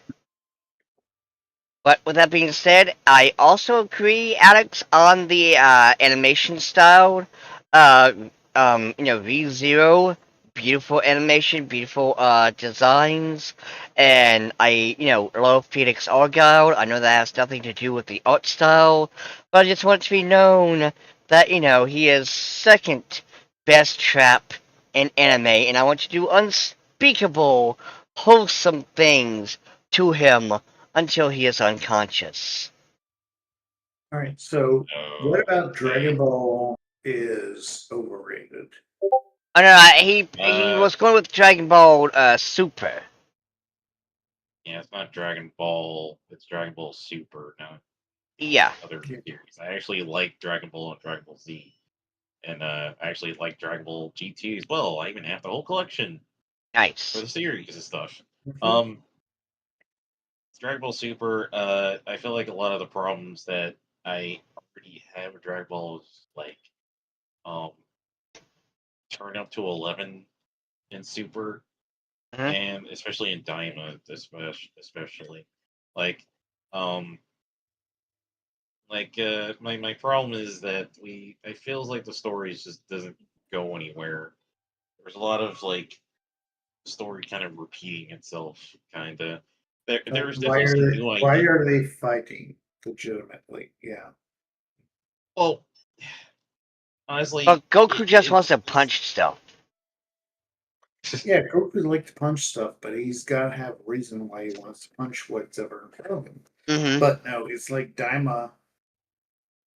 But with that being said, I also agree, Alex, on the animation style. Uh, ReZero, beautiful animation, beautiful designs, and I love Felix Argyle. I know that has nothing to do with the art style, but I just want it to be known that he is second best trap in anime, and I want to do unspeakable, wholesome things to him until he is unconscious. All right, so what about Okay. Dragon Ball is overrated? Oh no, he Uh, was going with Dragon Ball Super. yeah, it's not Dragon Ball. It's Dragon Ball Super, not the Yeah, other Yeah. series. I actually like Dragon Ball and Dragon Ball Z, and I actually like Dragon Ball GT as well. I even have the whole collection for nice. the series and stuff. Mhm. Um, Dragon Ball Super. I feel like a lot of the problems that I already have with Dragon Ball is like um turn up to 11 in Super, Hmm. and especially in Daima, especially like um my problem is that I feels like the story just doesn't go anywhere. There's a lot of like story kind of repeating itself, kind of. There's definitely some new Why ideas. are they fighting legitimately? Yeah. Well, honestly, But Goku just wants to it's punch stuff. Yeah, Goku like to punch stuff, but he's gotta have a reason why he wants to punch what's ever in front of him. Hmm. But no, it's like Daima.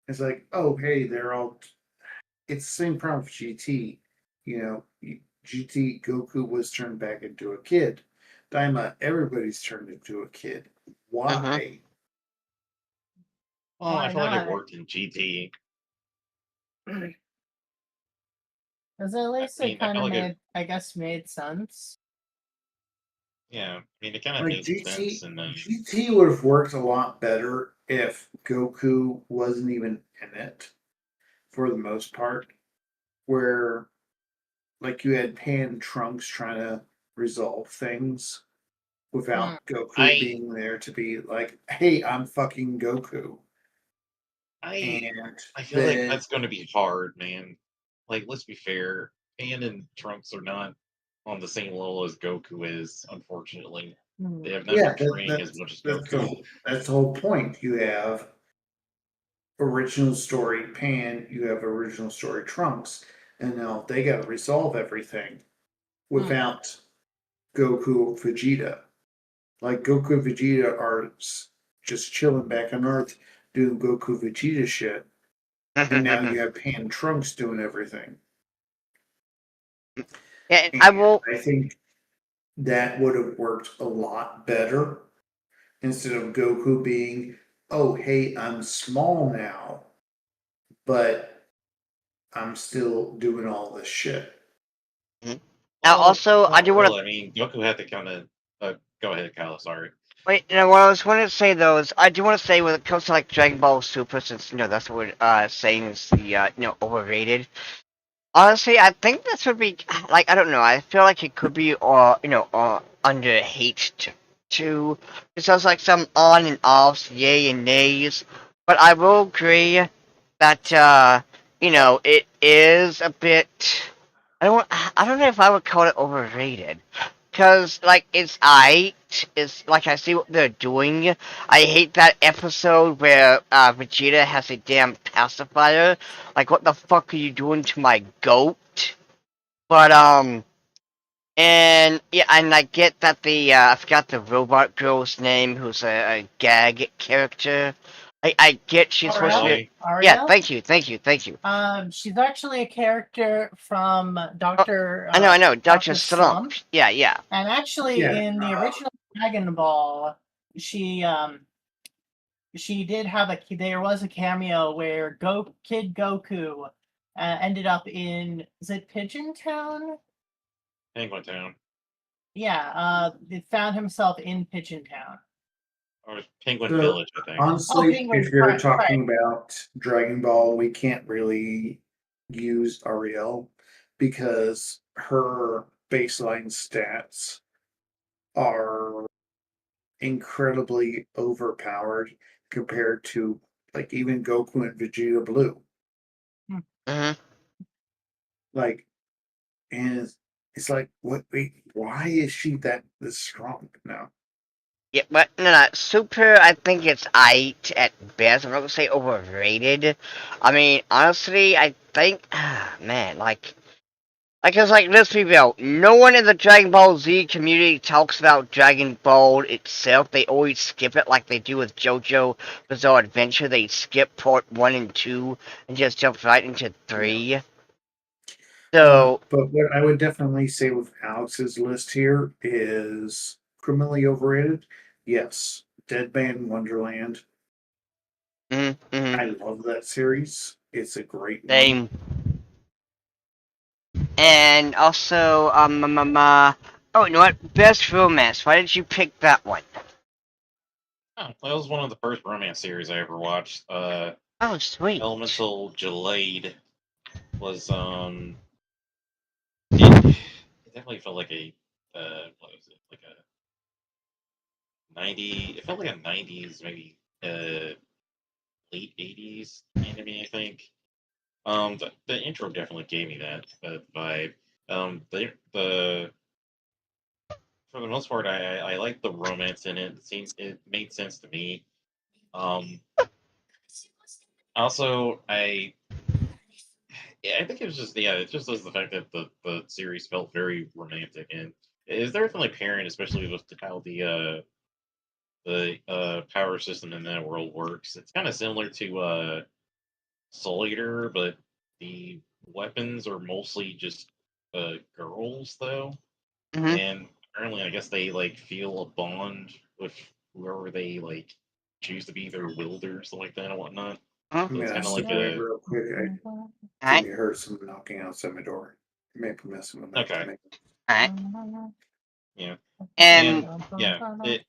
It's like, oh hey, they're all. It's the same problem with GT. You know, GT Goku was turned back into a kid. Daima, everybody's turned into a kid. Hmm. Why? well, I Why feel like it not? worked in GT. Because at I least it mean, I kind felt of like it. made sense. Yeah, I mean, it kind of Like made sense, and then GT would have worked a lot better if Goku wasn't even in it for the most part. Where like you had Pan and Trunks trying to resolve things Hmm. without Goku I being there to be like, "Hey, I'm fucking Goku," I and I feel like then that's going to be hard, man. Like, let's be fair. Pan and Trunks are not on the same level as Goku is, unfortunately. Hmm. They have not yeah, been training as much as Goku. that's the whole point. You have original story Pan, you have original story Trunks, and now they got to resolve everything Hmm. without Goku Vegeta. Like Goku and Vegeta are just chilling back on Earth doing Goku Vegeta shit, and now Yeah, you have Pan Trunks doing everything. and I And will. I think that would have worked a lot better instead of Goku being, oh, hey, I'm small now, but I'm still doing all this shit. Mhm. Now, Well, also, I not do want to really. I mean, Goku had to kind of. Go ahead, Kyle. Sorry. wait. What I was going to say though is, I do want to say when it comes to like Dragon Ball Super, since that's what we're saying is the overrated. Honestly, I think this would be like, I don't know. I feel like it could be under hate too. It sounds like some on and offs, yay and nays. But I will agree that it is a bit. I don't know if I would call it overrated. Cause like it's it's like I see what they're doing. I hate that episode where Vegeta has a damn pacifier. Like, what the fuck are you doing to my goat? But And yeah, and I get that I forgot the robot girl's name, who's a gag character. I get she's supposed to be. Aria? Lily. Yeah, Aria? thank you. She's actually a character from Oh, I know, Doctor Doctor Slump. Slump, Yeah, yeah. and actually Yeah. in the original Dragon Ball, she did have there was a cameo where Kid Goku ended up in, is it Pigeon Town? Penguin Town. Yeah, it found himself in Pigeon Town. Or Penguin So Village, I think. Oh, honestly, Penguin, if you're right, talking about Dragon Ball, we can't really use Ariel because her baseline stats are incredibly overpowered compared to like even Goku and Vegeta Blue. Hmm. Like, and it's like, what? Wait, why is she that this strong now? Yeah, but no, Super. I think it's aight at best. I'm not gonna say overrated. I mean, honestly, I think, man, it's like, let's be real. No one in the Dragon Ball Z community talks about Dragon Ball itself. They always skip it like they do with JoJo Bizarre Adventure. They skip part 1 and 2 and just jump right into 3. So, But what I would definitely say with Alex's list here is criminally overrated. Yes, Dead Man Wonderland. mm-hmm, I love that series. It's a great one. same. And also, oh, you know what? Best Romance. Why did you pick that one? Oh, that was one of the first romance series I ever watched. Oh, sweet. Elemental Jaleid was it definitely felt like a what was it, like a 90, it felt like a 90s, maybe late 80s anime, I think. The intro definitely gave me that vibe. The for the most part, I like the romance in it. It made sense to me. Um, Also, yeah, I think it was just, yeah, it just was the fact that the series felt very romantic, and it is definitely apparent, especially with how the power system in that world works. It's kind of similar to Soul Eater, but the weapons are mostly just girls though, Mm-hmm. and apparently, I guess they like feel a bond with whoever they like choose to be their wielder, something like that and whatnot. I'm So it's gonna kind of step like away a real quick. I think Alright, I heard someone knocking outside my door. It may be messing with okay, me. alright. yeah, And and yeah, it.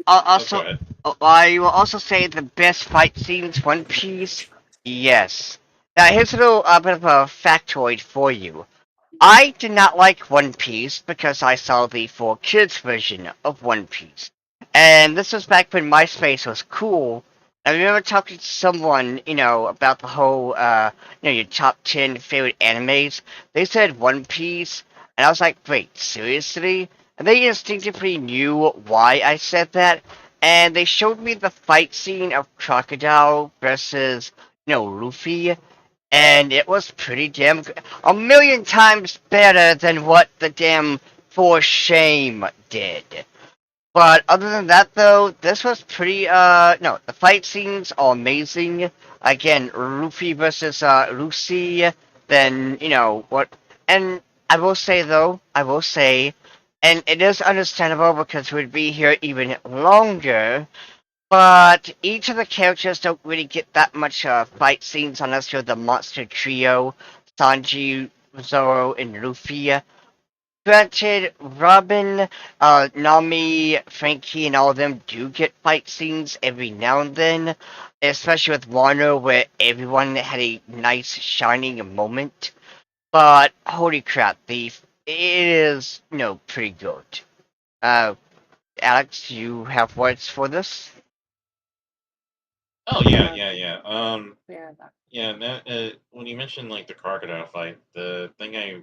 Oh, go also, ahead. I will also say the best fight scenes, One Piece. Yes. Now, here's a little bit of a factoid for you. I did not like One Piece because I saw the 4 Kids version of One Piece. And this was back when MySpace was cool. I remember talking to someone, about the whole, your top 10 favorite animes. They said One Piece, and I was like, wait, seriously? And they instinctively knew why I said that, and they showed me the fight scene of Crocodile versus, Luffy, and it was pretty damn good. A million times better than what the damn For Shame did. But other than that, though, this was pretty, no, the fight scenes are amazing. Again, Luffy versus, Lucy, then, what, and I will say, and it is understandable because we'd be here even longer, but each of the characters don't really get that much fight scenes unless you're the monster trio, Sanji, Zoro, and Luffy. Granted, Robin, Nami, Frankie, and all of them do get fight scenes every now and then, especially with Wano, where everyone had a nice shining moment. But holy crap, it is, pretty good. Uh, Alex, you have words for this? Oh yeah, yeah, yeah. Yeah. When you mentioned like the crocodile fight, the thing I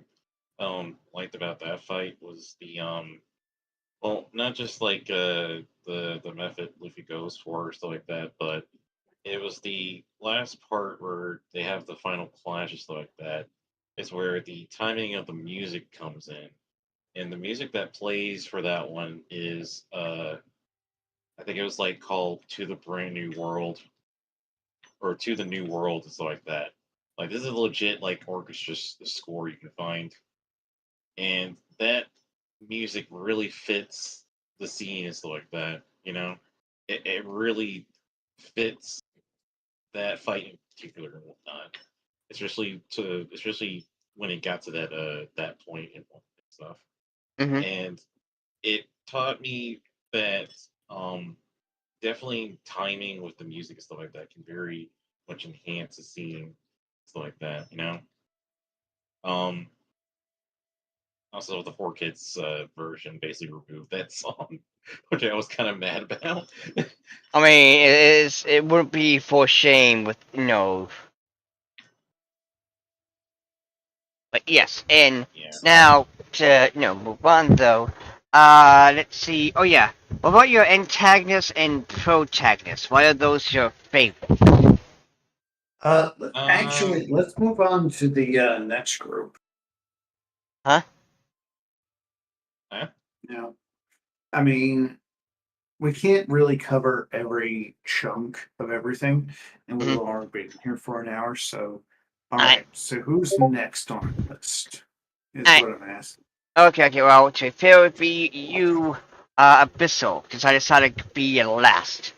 liked about that fight was the well, not just like the method Luffy goes for or stuff like that, but it was the last part where they have the final clash and stuff like that. Is where the timing of the music comes in, and the music that plays for that one is I think it was like called "To the Brand New World" or "To the New World" and stuff like that. Like this is a legit like orchestra score you can find, and that music really fits the scene and stuff like that. You know, it really fits that fight in particular and whatnot. Especially when it got to that point and stuff. Mm-hmm. And it taught me that definitely timing with the music and stuff like that can very much enhance a scene, stuff like that, you know. Um, Also, the Four Kids version basically removed that song, which I was kind of mad about. I mean, it wouldn't be for shame with but yes, and Yeah. now to move on though. Let's see. Oh yeah, what about your antagonist and protagonist? Why are those your favorite? Actually, let's move on to the next group. Huh? Huh? Now, I mean, we can't really cover every chunk of everything, and we've Mm-hmm. already been here for an hour. So, all I right. So, who's next on the list? Is I what I'm asking. okay. Well, to be fair, it would be you, Abyssal, because I decided to be last.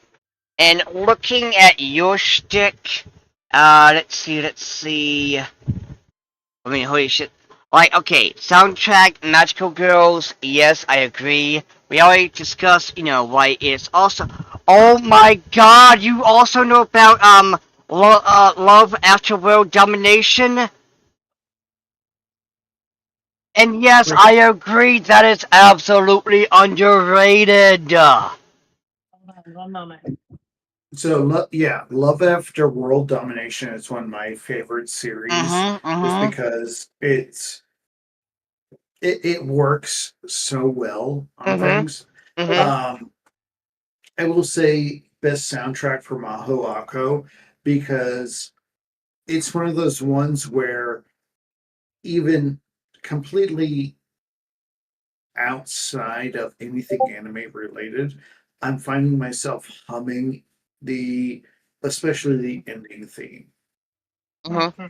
And looking at your shtick, let's see. I mean, holy shit. Like, okay, soundtrack, Magical Girls, yes, I agree. We already discussed, why it's also. Oh my god, you also know about, Love After World Domination? And yes, Wait, I agree that it's absolutely underrated. Hold on one moment. so yeah, Love After World Domination is one of my favorite series, Mm-hmm, just mm-hmm, because it works so well on mm-hmm, things. mm-hmm, Um, I will say best soundtrack for Maho Ako because it's one of those ones where even completely outside of anything anime related, I'm finding myself humming especially the ending theme. mm-hmm,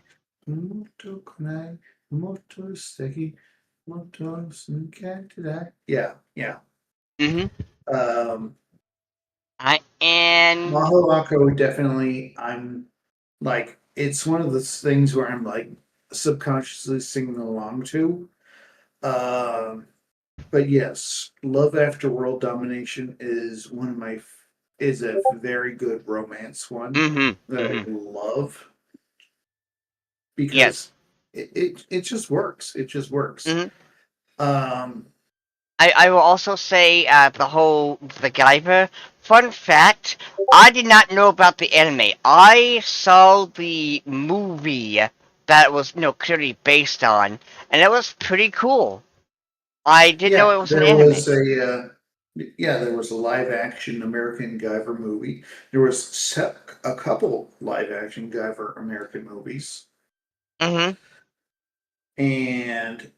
Moto kunai, moto seki, moto sunkatadai. Yeah, yeah. mm-hmm. Um, And Maho Ako definitely. I'm like it's one of those things where I'm like subconsciously singing along to. Um, but yes, Love After World Domination is one of my is a very good romance one mm-hmm, that I mm-hmm. love Yes. because it just works. It just works. Mm-hmm. Um, I will also say the Guyver. Fun fact: I did not know about the anime. I saw the movie that was clearly based on, and it was pretty cool. I didn't know yeah, it was an anime. there was a live action American Guyver movie. There was a couple live action Guyver American movies, Mm-hmm. and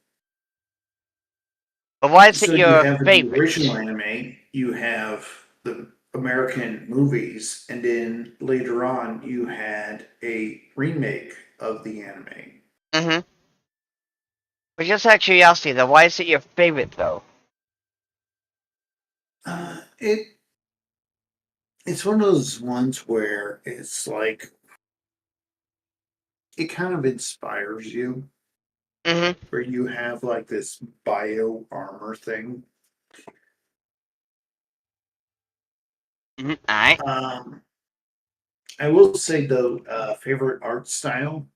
But why is it so you your have the original favorite? anime, you have the American movies, and then later on you had a remake of the anime. Mm-hmm. But just out of curiosity, though, why is it your favorite though? It it's one of those ones where it's like it kind of inspires you, Mm-hmm. where you have like this bio armor thing. Mm-hmm. Alright. Um, I will say though, favorite art style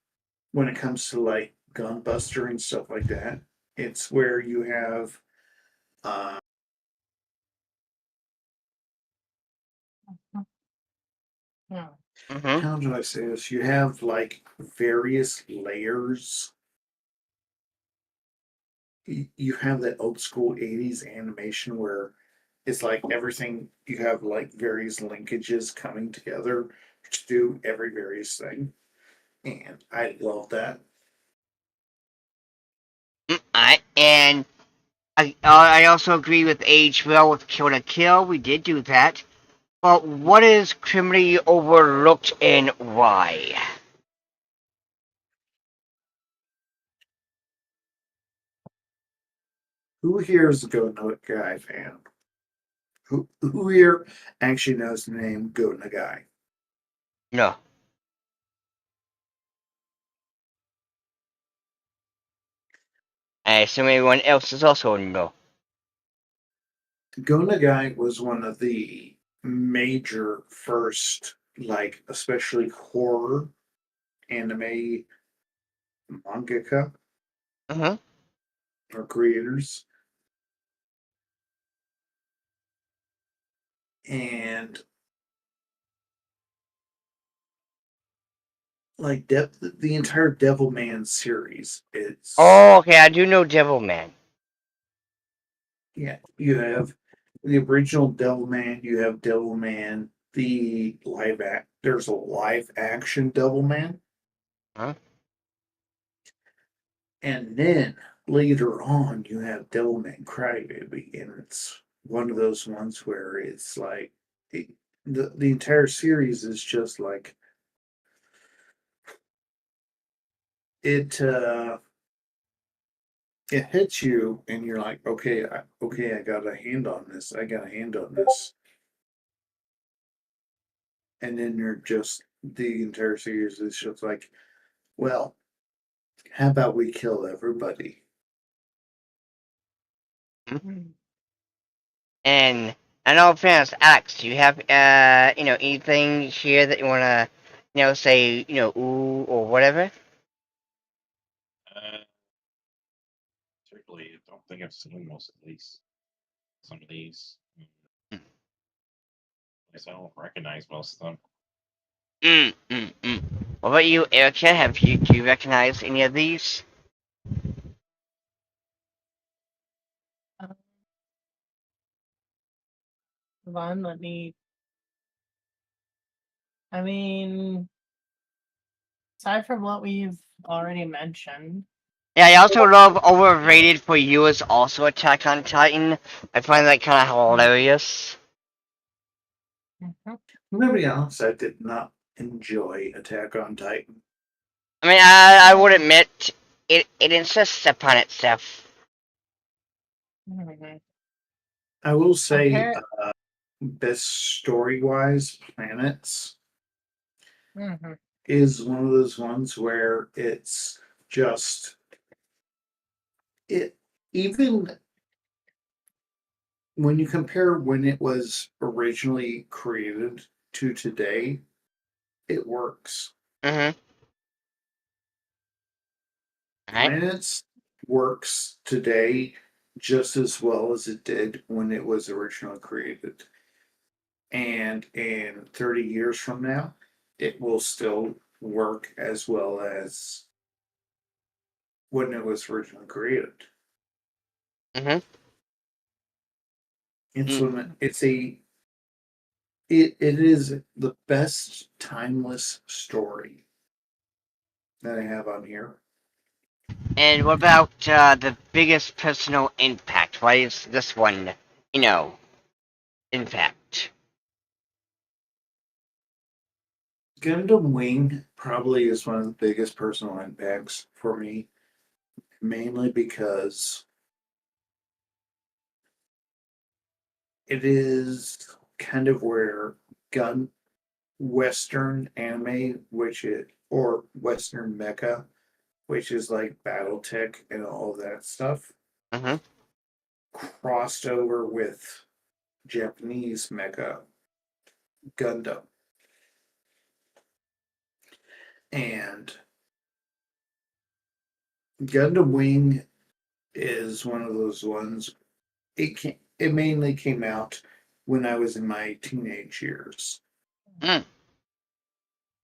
when it comes to like Gunbuster and stuff like that, it's where you have uh, Yeah. Mm-hmm. how do I say this? You have like various layers. You have that old school 80s animation where it's like everything you have like various linkages coming together to do every various thing. And I love that. Alright. And I also agree with age well with Kill to Kill. We did do that. But what is criminally overlooked and why? Who here is a Go Nagai fan? Who here actually knows the name Go Nagai? No. I assume everyone else is also no. Go Nagai was one of the major first, like especially horror anime mangaka Mm-hmm. or creators, and like the entire Devilman series. It's Oh, okay. I do know Devilman. yeah, you have the original Devilman, you have Devilman, there's a live action Devilman, Huh? and then later on you have Devilman Crybaby, and it's one of those ones where it's like it, the entire series is just like it it hits you and you're like, okay, I got a hand on this. I got a hand on this. And then you're just the entire series is just like, well, how about we kill everybody? And I know, fans, Alex, do you have anything here that you wanna, say, ooh or whatever? Uh, Particularly, I don't think I've seen most of these. Some of these. Hmm. I guess I don't recognize most of them. What about you, Erica? Do you recognize any of these? Um, Vaughn, let me. I mean, aside from what we've already mentioned, Yeah, I also love overrated for you is also Attack on Titan. I find that kind of hilarious. Mhm. I'm gonna be honest, I did not enjoy Attack on Titan. I mean, I would admit it insists upon itself. Mhm. I will say, Compare. best story wise, Planets Mhm. is one of those ones where it's just it even when you compare when it was originally created to today, it works. Mm-hmm. Alright. Planets works today just as well as it did when it was originally created. And in 30 years from now, it will still work as well as when it was originally created. Mm-hmm. It's Mm. when it's a it is the best timeless story that I have on here. And what about the biggest personal impact? Why is this one, impact? Gundam Wing probably is one of the biggest personal impacts for me, mainly because it is kind of where gun Western anime, which is or Western mecha, which is like BattleTech and all that stuff, Mm-hmm. crossed over with Japanese mecha Gundam. And Gundam Wing is one of those ones. It mainly came out when I was in my teenage years. Mm.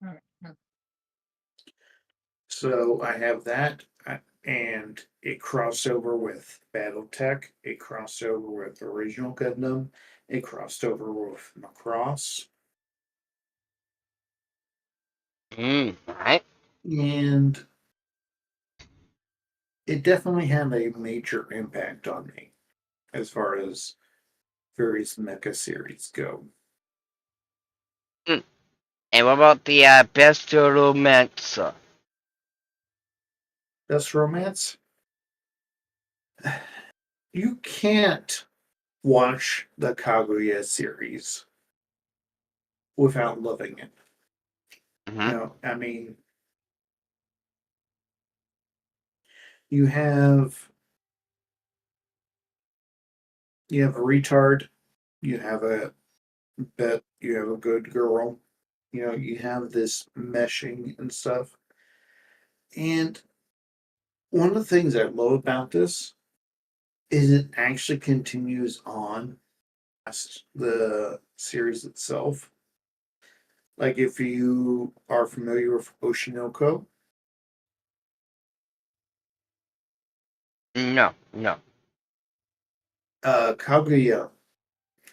Mhm. So I have that, and it crossed over with BattleTech. It crossed over with original Gundam. It crossed over with Macross, Alright. and it definitely had a major impact on me. as far as various mecha series go. And what about the best romance? Best romance? You can't watch the Kaguya series without loving it. Mm-hmm. I mean, you have a retard, you have a bet, you have a good girl, you have this meshing and stuff. And one of the things I love about this is it actually continues on past the series itself. Like if you are familiar with Oshinoko, No, no. Kaguya,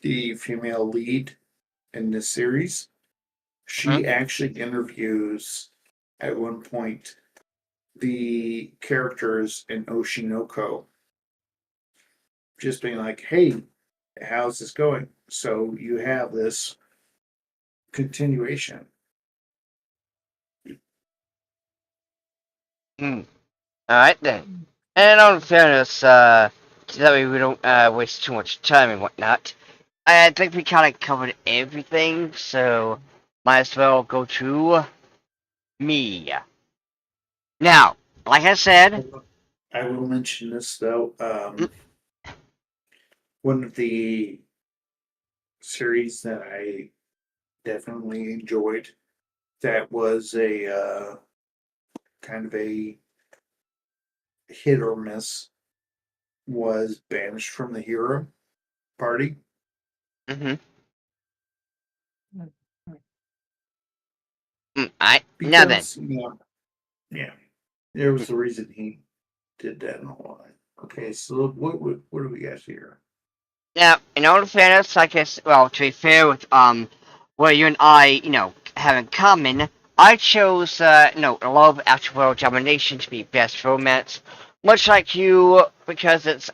the female lead in this series, Mm-hmm. she actually interviews at one point the characters in Oshinoko, just being like, "Hey, how's this going?" So you have this continuation. Mm. All right then. And in fairness, so that way we don't waste too much time and whatnot. I think we kind of covered everything, so might as well go to me. Now, like I said, I will mention this though. mm, One of the series that I definitely enjoyed that was a kind of a hit or miss was Banished from the Hero Party. mm-hmm, Mm. I now then. Because, yeah, there was a reason he did that and all that. Okay, so what do we got here? Now, in all fairness, I guess, well, to be fair with what you and I, have in common, I chose, Love After World Domination to be best romance, much like you, because it's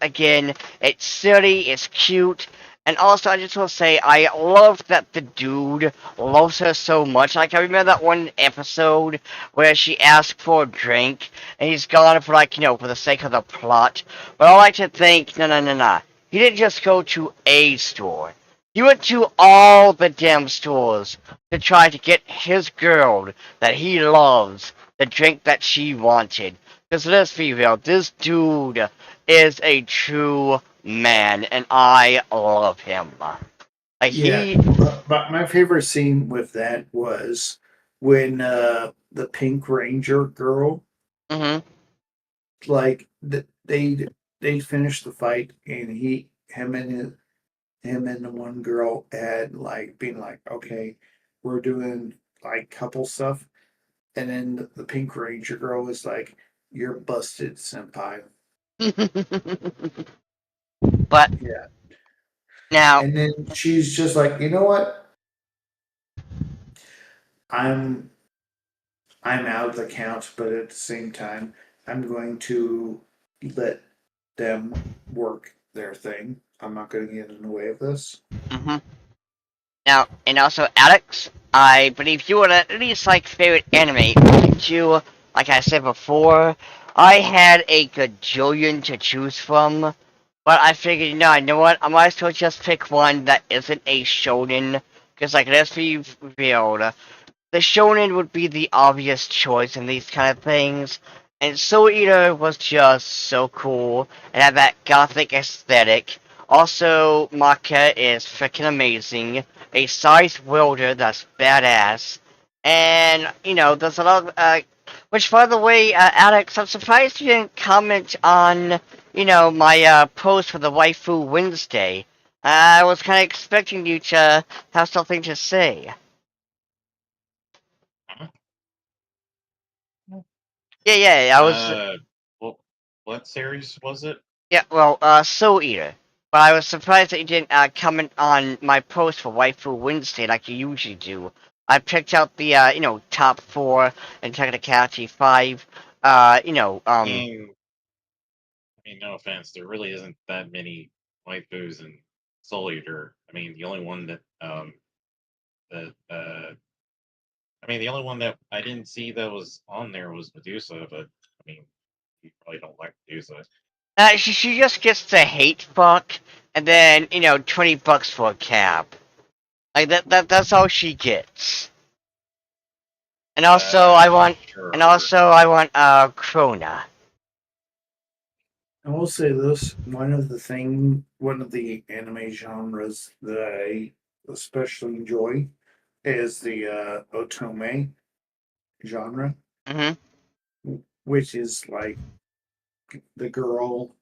silly, it's cute, and also I just want to say I love that the dude loves her so much. Like I remember that one episode where she asked for a drink, and he's gone for for the sake of the plot. But I like to think, no, no, no, no. He didn't just go to a store. He went to all the damn stores to try to get his girl that he loves the drink that she wanted. Because let's be real, this dude is a true man, and I love him. Like Yeah, he, but my favorite scene with that was when the Pink Ranger girl, hmm like they finished the fight and him and the one girl had like been like, okay, we're doing like couple stuff, and then the Pink Ranger girl was like, "You're busted, senpai." but Yeah, now, and then she's just like, you know what? I'm I'm out of the count, but at the same time, I'm going to let them work their thing. I'm not going to get in the way of this. mhm. Now, and also, Alex, I believe you would at least like favorite anime, wouldn't you? Like I said before, I had a gajillion to choose from, but I figured, you know what? I might as well just pick one that isn't a shonen, because, like, let's be real, the shonen would be the obvious choice in these kind of things. And Soul Eater was just so cool and had that gothic aesthetic. Also, Maka is freaking amazing. A size welder that's badass. And, there's a lot of, which, by the way, Alex, I'm surprised you didn't comment on, my post for the Waifu Wednesday. I was kind of expecting you to have something to say. Huh? Yeah, yeah, I was. Well, what series was it? Yeah, well, Soul Eater. But I was surprised that you didn't comment on my post for Waifu Wednesday like you usually do. I picked out the, top four and Technicality 5. Uh, you know, um, I mean, no offense, there really isn't that many waifus in Soul Eater. I mean, the only one that the only one that I didn't see that was on there was Medusa, but I mean, you probably don't like Medusa. She just gets the hate fuck, and then $20 for a cab. Like that's all she gets. And also I want Sure. Krona. I will say this: one of the anime genres that I especially enjoy is the otome genre, Mhm. which is like the girl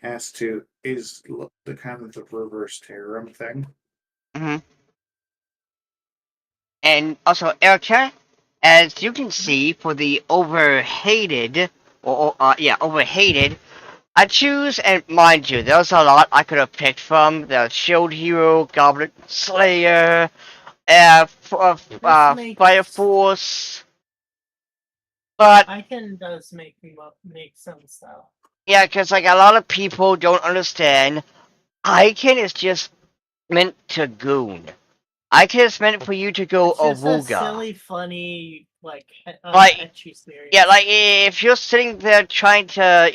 is the kind of the reverse harem thing. Mhm. And also, Erica, as you can see, for the overhated, overhated, I choose, and mind you, there's a lot I could have picked from. The Shield Hero, Goblin Slayer, Fire Force, but Icon does make sense though. yeah, because like a lot of people don't understand, Icon is just meant to goon. Icon is meant for you to go It's just a awooga. silly, funny, Like, etchy series. yeah, like if you're sitting there trying to,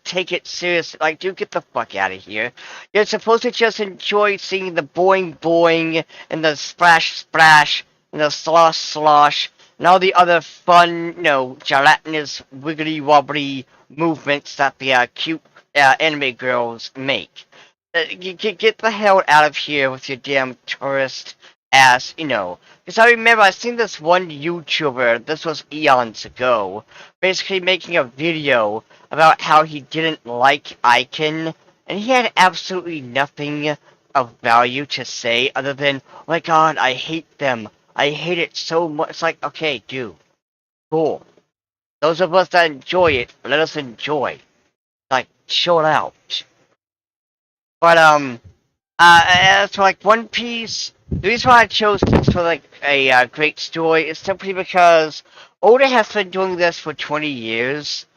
take it serious, like, dude, get the fuck out of here. You're supposed to just enjoy seeing the boing boing and the splash splash and the slosh slosh and all the other fun, gelatinous wiggly wobbly movements that the cute anime girls make. Get the hell out of here with your damn tourist ass, because I remember I seen this one YouTuber, this was eons ago, basically making a video about how he didn't like Icon, and he had absolutely nothing of value to say other than, oh my god, I hate them. I hate it so much. It's like, okay, dude, cool. Those of us that enjoy it, let us enjoy. Like, chill out. But, as for like One Piece, the reason why I chose this for like a great story is simply because Oda has been doing this for 20 years,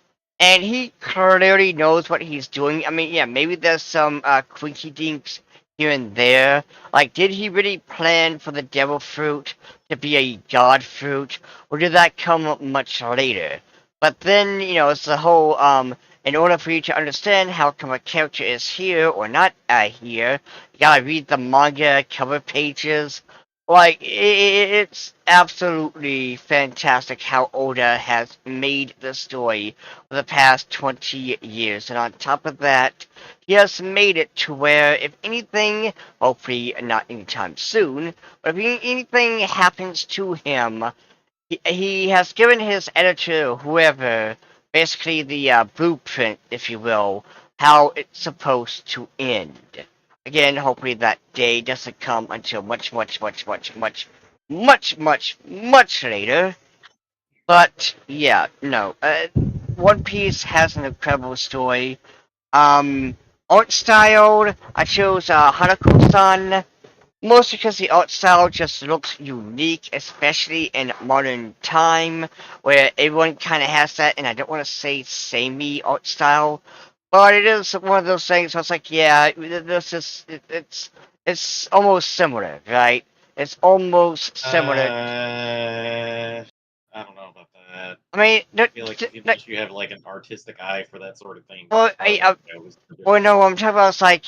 and he clearly knows what he's doing. I mean, yeah, maybe there's some quinky dinks here and there. Like, did he really plan for the devil fruit to be a god fruit, or did that come much later? But then, it's the whole in order for you to understand how come a character is here or not here, you gotta read the manga cover pages. Like, it's absolutely fantastic how Oda has made the story for the past 20 years. And on top of that, he has made it to where, if anything, hopefully not anytime soon, but if anything happens to him, he has given his editor, whoever, basically the blueprint, if you will, how it's supposed to end. Again, hopefully that day doesn't come until much, much, much, much, much, much, much, much later. But yeah, no. One Piece has an incredible story. Art style, I chose Hanako-san. Mostly because the art style just looks unique, especially in modern time, where everyone kind of has that, and I don't want to say samey art style, but it is one of those things where it's like, yeah, this is, it's almost similar, right? It's almost similar. I don't know about that. I mean, I feel like unless you have like an artistic eye for that sort of thing, well, you probably wouldn't notice the well, difference. no, I'm talking about, it's like,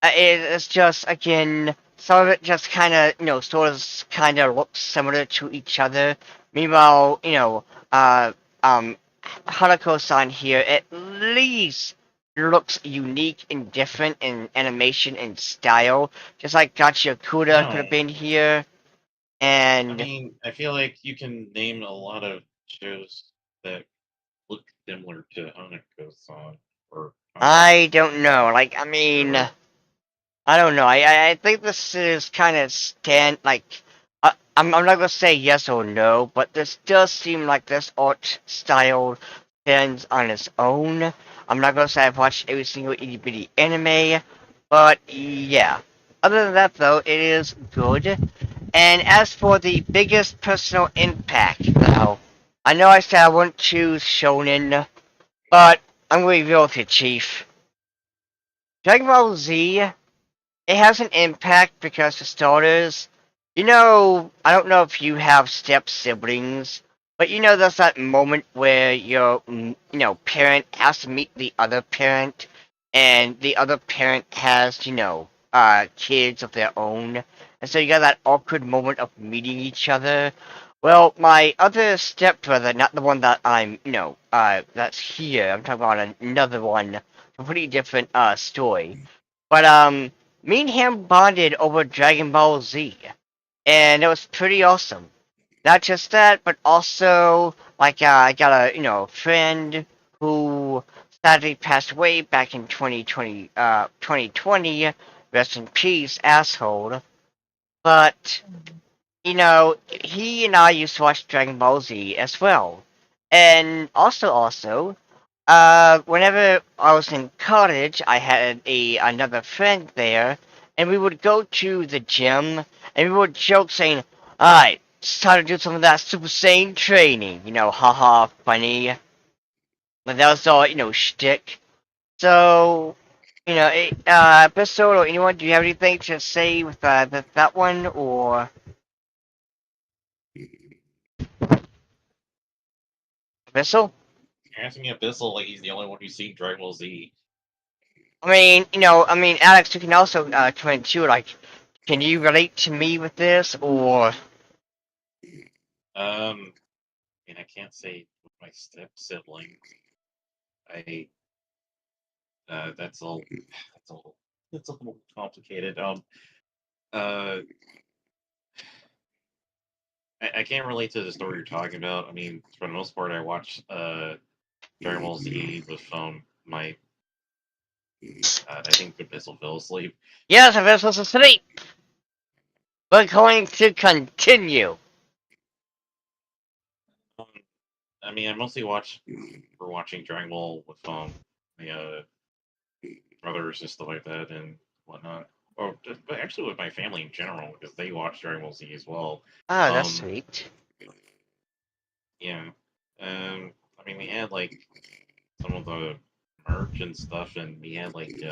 it's just, again, some of it just kind of, sort of kind of looks similar to each other. Meanwhile, Hanako-san here at least looks unique and different in animation and style, just like Gachiakuda could have No, been here. I And mean, I feel like you can name a lot of shows that look similar to Hanako-san or I Hanako-san. don't know, like, I mean, I don't know. I think this is kind of I'm not gonna say yes or no, but this does seem like this art style stands on its own. I'm not gonna say I've watched every single itty bitty anime, but yeah. Other than that, though, it is good. And as for the biggest personal impact, though, I know I said I wouldn't choose shonen, but I'm gonna be real with you, Chief. Dragon Ball Z, it has an impact because, for starters, I don't know if you have step siblings, but there's that moment where your, parent has to meet the other parent, and the other parent has, kids of their own, and so you got that awkward moment of meeting each other. Well, my other stepbrother, not the one that I'm, that's here, I'm talking about another one, completely different, story. But, me and him bonded over Dragon Ball Z, and it was pretty awesome. Not just that, but also, like, I got a, friend who sadly passed away back in 2020, rest in peace, asshole. But, he and I used to watch Dragon Ball Z as well. And also, whenever I was in college, I had another friend there, and we would go to the gym, and we would joke saying, "Alright, it's time to do some of that Super Saiyan training." Haha, funny. But that was all, shtick. So, episode or anyone, do you have anything to say with that one, or Abyssal? You're asking me Abyssal like he's the only one who's seen Dragon Ball Z. Alex, you can also come into it. Like, can you relate to me with this, or I can't say with my step sibling. That's all. That's a little complicated. Uh, I can't relate to the story you're talking about. I mean, for the most part, I watch Dragon Ball Z with my. I think the Abyssal fell asleep. yes, I'm supposed to sleep. We're going to continue. Um, I mostly we're watching Dragon Ball with my brothers and stuff like that and whatnot. Or but actually with my family in general because they watch Dragon Ball Z as well. Oh, that's Um, sweet. yeah. We had like some of the merch and stuff, and we had like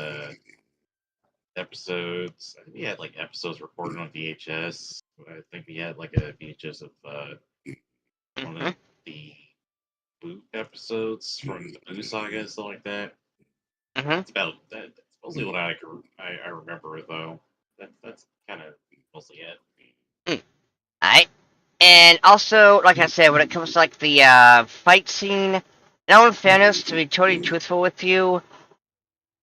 episodes. I think we had like episodes recorded on VHS. I think we had like a VHS of one Hmm. of the Boo episodes from the Boo saga and stuff like that. Hmm. That's about that. That's mostly what I remember though. That's kind of mostly it. Alright. And also, like I said, when it comes to like the fight scene, now in fairness, to be totally truthful with you,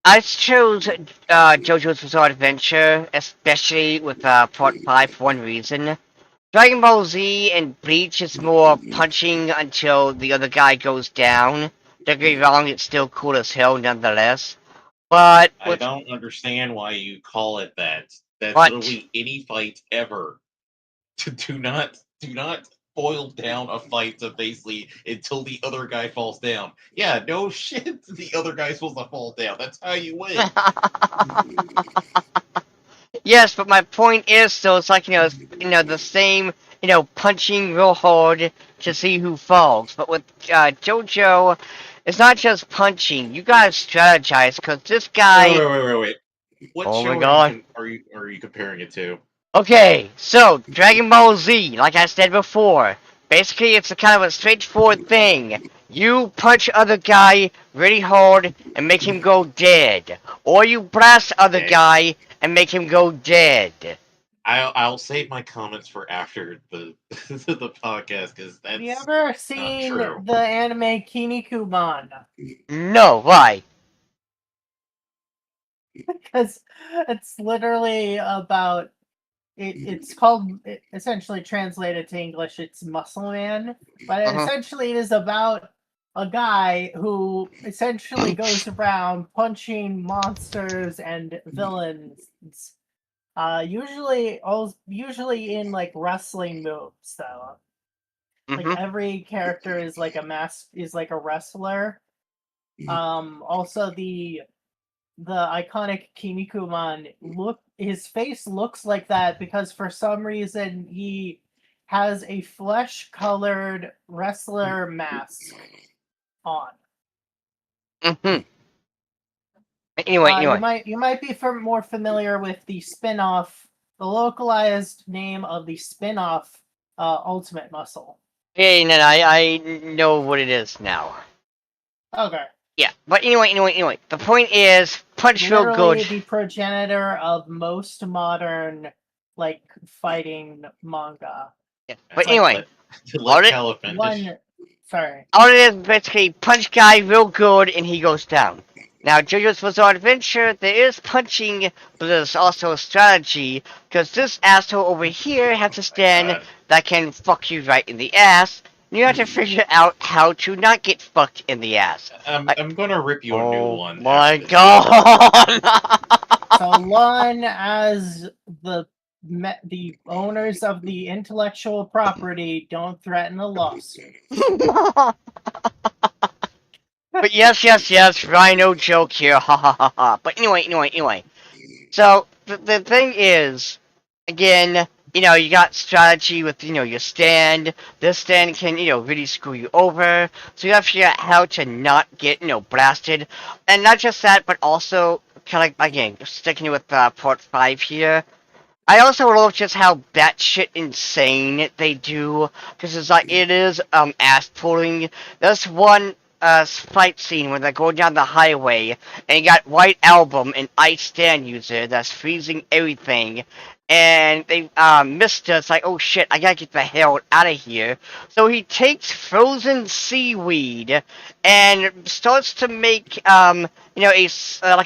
I chose JoJo's Bizarre Adventure, especially with Part 5 for one reason. Dragon Ball Z and Bleach is more punching until the other guy goes down. Don't get me wrong, it's still cool as hell nonetheless. But I with don't understand why you call it that. That's what? literally any fight ever. Do not boil down a fight to basically until the other guy falls down. Yeah, no shit. The other guy's supposed to fall down. That's how you win. Yes, but my point is still, it's like, the same, punching real hard to see who falls. But with JoJo, it's not just punching. You gotta strategize, because this guy. Wait. What Oh my show god. are you comparing it to? Okay, so Dragon Ball Z, like I said before, basically it's a kind of a straightforward thing. You punch other guy really hard and make him go dead, or you blast other Okay. guy and make him go dead. I'll save my comments for after the the podcast because Have you that's ever not seen true. the anime Kinnikuman? No, why? Because it's literally about it's called essentially translated to English. It's Muscle Man, but Uh-huh. essentially it is about a guy who essentially goes around punching monsters and villains. Usually in like wrestling moves though. Like Mm-hmm. every character is like a wrestler. Also the iconic Kinnikuman his face looks like that because for some reason he has a flesh colored wrestler mask on. Mm-hmm. Anyway. You might be more familiar with the spin-off, the localized name of the spin-off Ultimate Muscle. Yeah, no, I know what it is now. Okay. Yeah, but anyway. The point is, punch real Literally good. the progenitor of most modern, like, fighting manga. Yeah. But like- anyway, To all let it- Calla finish. Sorry. all it is basically punch guy real good and he goes down. Now, JoJo's Bizarre Adventure, there is punching, but there's also strategy, because this asshole over here has a stand God. that can fuck you right in the ass. And you have to figure out how to not get fucked in the ass. I'm gonna rip you a new Oh one. my after this. god! So Lon, as the owners of the intellectual property, don't threaten a lawsuit. But yes, Rhino joke here, ha ha ha ha. But anyway. So, the thing is, again, you got strategy with, your stand. This stand can, really screw you over. So you have to figure out how to not get, blasted. And not just that, but also, kind of, again, sticking with part 5 here. I also love just how batshit insane they do, because it is ass pulling. There's one fight scene where they're going down the highway, and you got White Album, an ice stand user that's freezing everything, and they missed us. Like, oh shit, I gotta get the hell out of here. So he takes frozen seaweed and starts to make like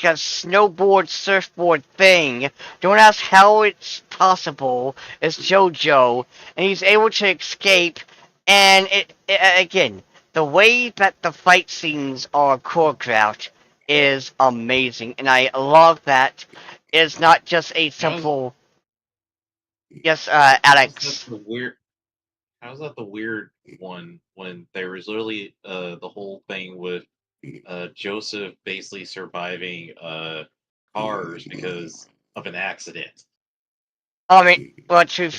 a snowboard surfboard thing. Don't ask how it's possible. It's JoJo, and he's able to escape. And again, the way that the fight scenes are choreographed is amazing, and I love that. It's not just a simple. Yes, Alex. How's that the weird one when there was literally the whole thing with Joseph basically surviving cars because of an accident? I mean, well, to be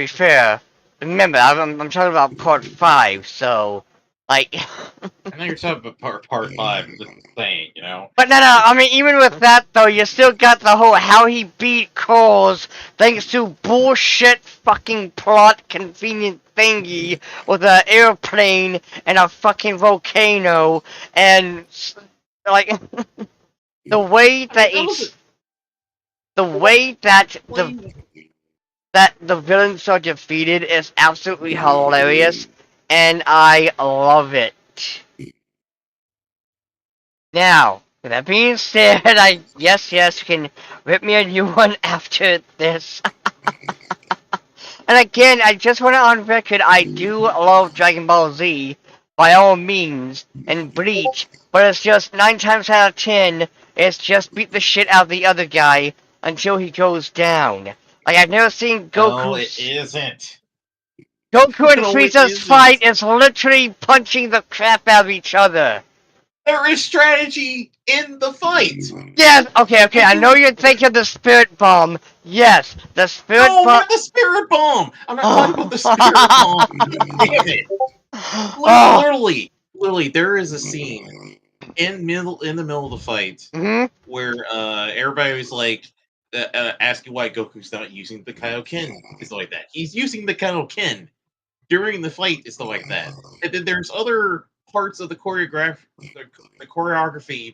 fair, remember, I'm talking about part 5, so, like... I know you're talking about part 5, I'm just saying, But no, I mean, even with that, though, you still got the whole how he beat Coles thanks to bullshit fucking plot convenient thingy with an airplane and a fucking volcano, and, like, the way that the way that the villains are defeated is absolutely hilarious, and I love it. Now, with that being said, yes, you can rip me a new one after this. And again, I just want it on record, I do love Dragon Ball Z, by all means, and Bleach, but it's just 9 times out of 10, it's just beat the shit out of the other guy until he goes down. Like, I've never seen Goku... No, it isn't. Goku and No, it Frieza's isn't. fight is literally punching the crap out of each other. There is strategy in the fight. Yes, okay, I know you're thinking of the Spirit Bomb. Yes, the Spirit No, Bomb... not the Spirit Bomb. I'm not talking about the Spirit Bomb. Damn it. Oh. Literally, there is a scene in the middle of the fight where everybody was like asking why Goku's not using the Kaioken and stuff like that. He's using the Kaioken during the fight and stuff like that. And then there's other parts of the choreography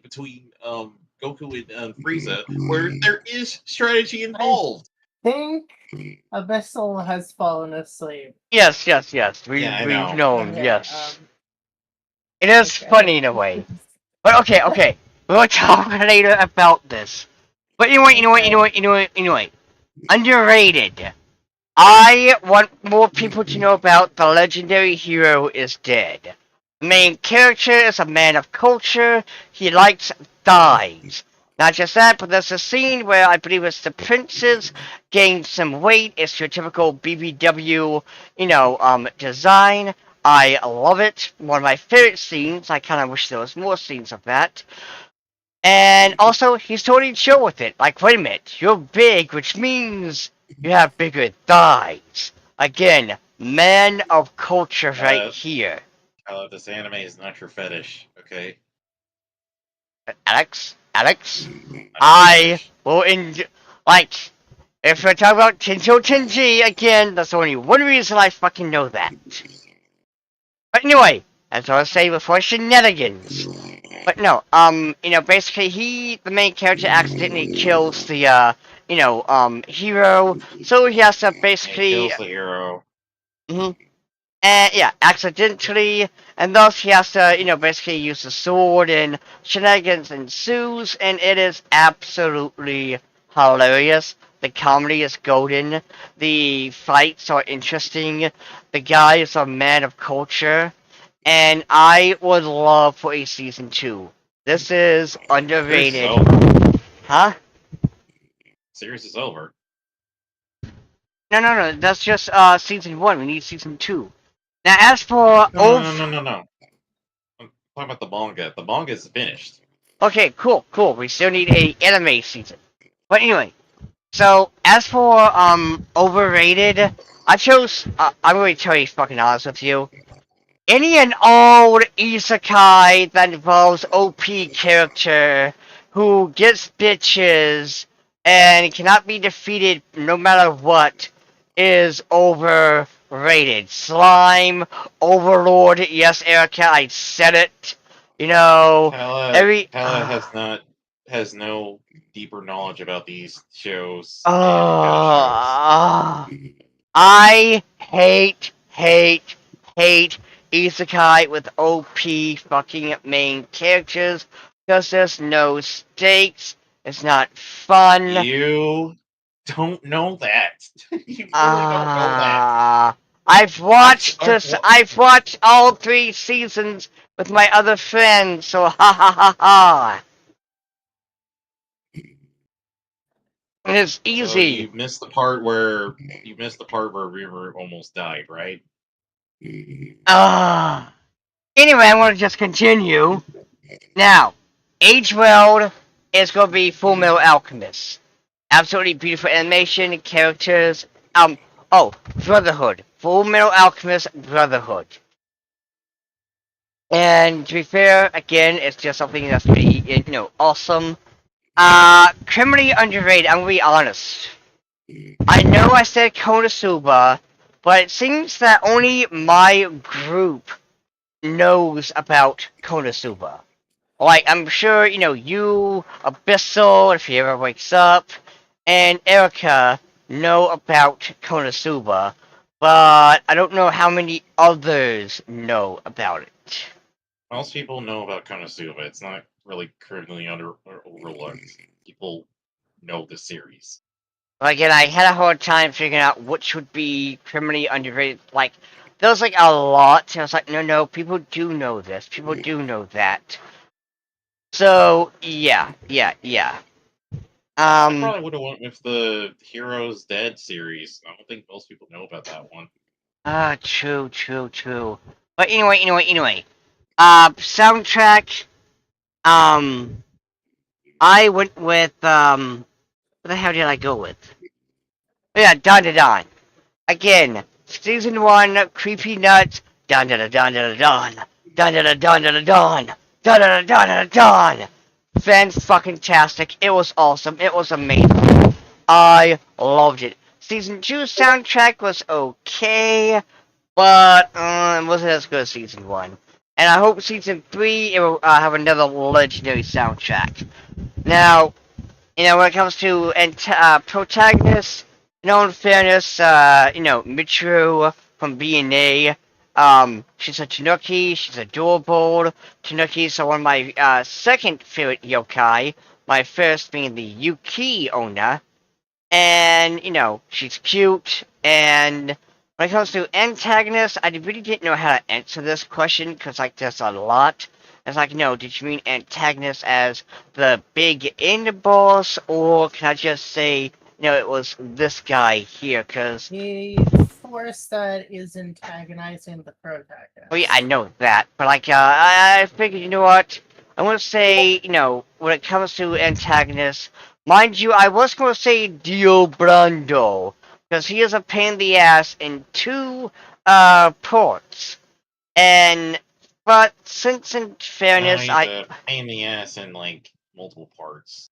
between Goku and Frieza where there is strategy involved. I think Abyssal has fallen asleep. Yes. We've known, Okay, yes. It is funny in a way. But okay. We'll talk later about this. But anyway. Underrated. I want more people to know about the legendary hero is dead. The main character is a man of culture. He likes thighs. Not just that, but there's a scene where I believe it's the princess gains some weight. It's your typical BBW, design. I love it. One of my favorite scenes. I kind of wish there was more scenes of that. And also, he's totally chill with it. Like, wait a minute, you're big, which means you have bigger thighs. Again, man of culture right here. This anime is not your fetish, okay? Alex? Alex, I I will enjoy, like, if we're talking about Tenjo Tenji again, that's only one reason I fucking know that. But anyway, as I was saying before, shenanigans. But no, basically the main character accidentally kills the, hero, so he has to It basically, kills the hero. mhm, and yeah, accidentally, and thus he has to, basically use the sword, and shenanigans ensues, and it is absolutely hilarious. The comedy is golden, the fights are interesting, the guy is a man of culture, and I would love for a season 2. This is Series is underrated. over. Huh? Series is over. No, that's just season 1. We need season 2. Now, as for No. I'm talking about the manga. The manga is finished. Okay, cool. We still need a anime season. But anyway, so as for overrated, I chose. I'm going to tell you fucking honest with you. Any and all isekai that involves OP character who gets bitches and cannot be defeated no matter what is overrated. Slime, Overlord, yes, Erica, I said it. You know, Kala every. has no deeper knowledge about these shows and past shows. I hate isekai with OP fucking main characters because there's no stakes. It's not fun. You don't know that. You really don't know that. I've I've, watched I've this. wa- I've watched all 3 seasons with my other friends. So ha ha ha ha. It's so easy. you missed the part where Reaver almost died, right? Ah. Anyway, I want to just continue. Now, Age World is going to be Full Metal Alchemist. Absolutely beautiful animation, characters. Brotherhood. Full Metal Alchemist Brotherhood. And to be fair, again, it's just something that's pretty, awesome. Criminally underrated, I'm gonna be honest. I know I said Konosuba, but it seems that only my group knows about Konosuba. Like, I'm sure, you, Abyssal, if he ever wakes up, and Erica know about Konosuba, but I don't know how many others know about it. Most people know about Konosuba. It's not really criminally overlooked. People know the series. Again, I had a hard time figuring out which would be criminally underrated. Like, there was like a lot, and I was like, no, people do know this, people do know that. So, yeah. I probably would have went with the Heroes Dead series. I don't think most people know about that one. True. But anyway. Soundtrack, I went with, what the hell did I go with? Oh, yeah, Don Da Don. Again, season 1, Creepy Nuts, Don Da Da Don Da Da Don. Don Da Da Don Da Da Don. Don Da Da Don Da Da Don. Fan-fucking-tastic. It was awesome. It was amazing. I loved it. Season 2 soundtrack was okay, but it wasn't as good as season 1. And I hope season 3 it will have another legendary soundtrack. Now, when it comes to protagonists, in fairness, Michiru from BNA, she's a Tanuki, she's adorable. Tanuki's one of my second favorite yokai, my first being the Yuki owner. And, she's cute, and when it comes to antagonists, I really didn't know how to answer this question, because, there's a lot. It's did you mean antagonist as the big end boss, or can I just say, it was this guy here, because... The force that is antagonizing the protagonist. Oh yeah, I know that, but I figured, you know what? I want to say, when it comes to antagonists, mind you, I was going to say Dio Brando, because he is a pain in the ass in 2 ports, but since in fairness, He's a pain in the ass in like multiple parts.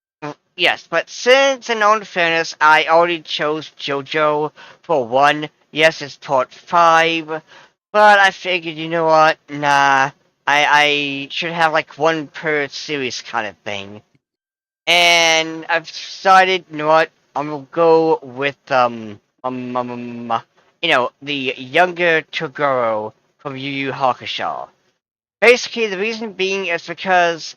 Yes, but since, in all fairness, I already chose JoJo for 1, yes, it's part 5, but I figured, you know what, nah, I should have like 1 per series kind of thing. And I've decided, you know what, I'm gonna go with, the younger Toguro from Yu Yu Hakusho. Basically, the reason being is because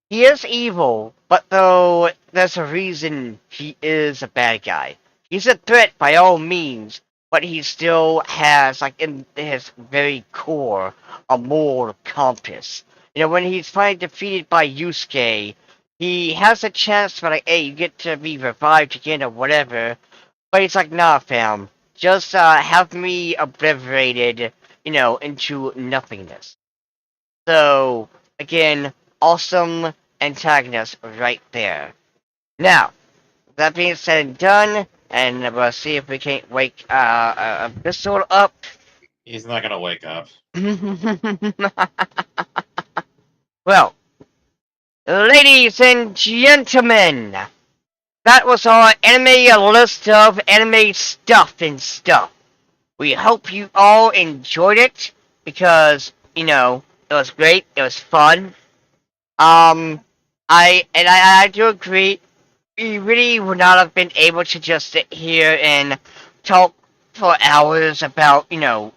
he is evil, but though there's a reason he is a bad guy. He's a threat by all means, but he still has, like, in his very core, a moral compass. You know, when he's finally defeated by Yusuke, he has a chance for, like, hey, you get to be revived again or whatever, but he's like, nah, fam, just have me obliterated, into nothingness. So, again, awesome antagonist right there. Now, that being said and done, and we'll see if we can't wake Bissell up. He's not gonna wake up. Well, ladies and gentlemen, that was our anime list of anime stuff. We hope you all enjoyed it because, it was great, it was fun. I do agree. We really would not have been able to just sit here and talk for hours about,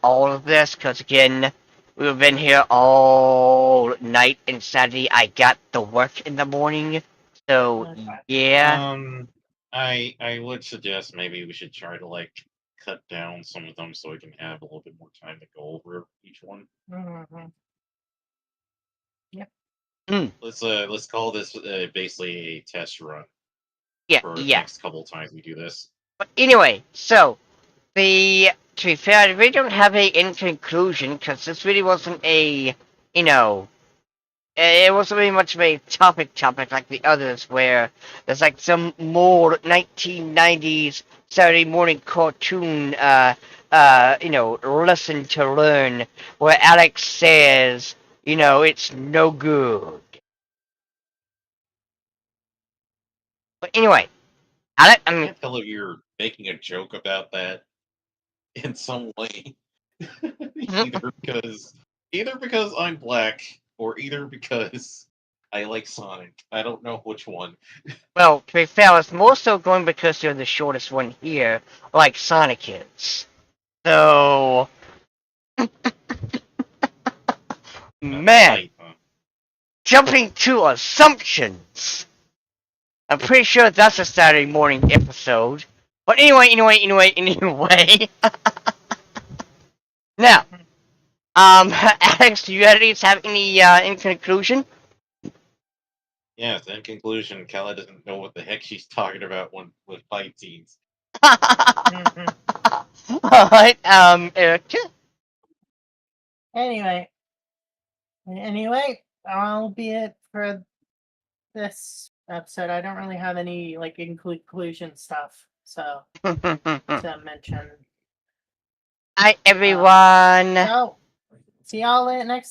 all of this, because again, we've been here all night, and Saturday I got to work in the morning. So yeah. I would suggest maybe we should try to like cut down some of them so we can have a little bit more time to go over each one. Mm-hmm. Yep. Let's call this basically a test run for the Yeah. next couple times we do this. But anyway, so to be fair, I really don't have a in conclusion because this really wasn't a, it wasn't really much of a topic like the others where there's like some more 1990s Saturday morning cartoon, lesson to learn where Alex says, it's no good. But anyway, Alex, I can't tell if you're making a joke about that in some way. either because I'm black or either because I like Sonic. I don't know which one. well, to be fair, it's more so going because you're the shortest one here, like Sonic is. So, man, Height, huh? jumping to assumptions. I'm pretty sure that's a Saturday morning episode. But anyway. Now, Alex, do you at least have any in conclusion? Yes, in conclusion, Kala doesn't know what the heck she's talking about when with fight scenes. Alright, Eric. Anyway, that'll be it for this episode. I don't really have any like in conclusion stuff to mention. Hi, everyone. So, see y'all next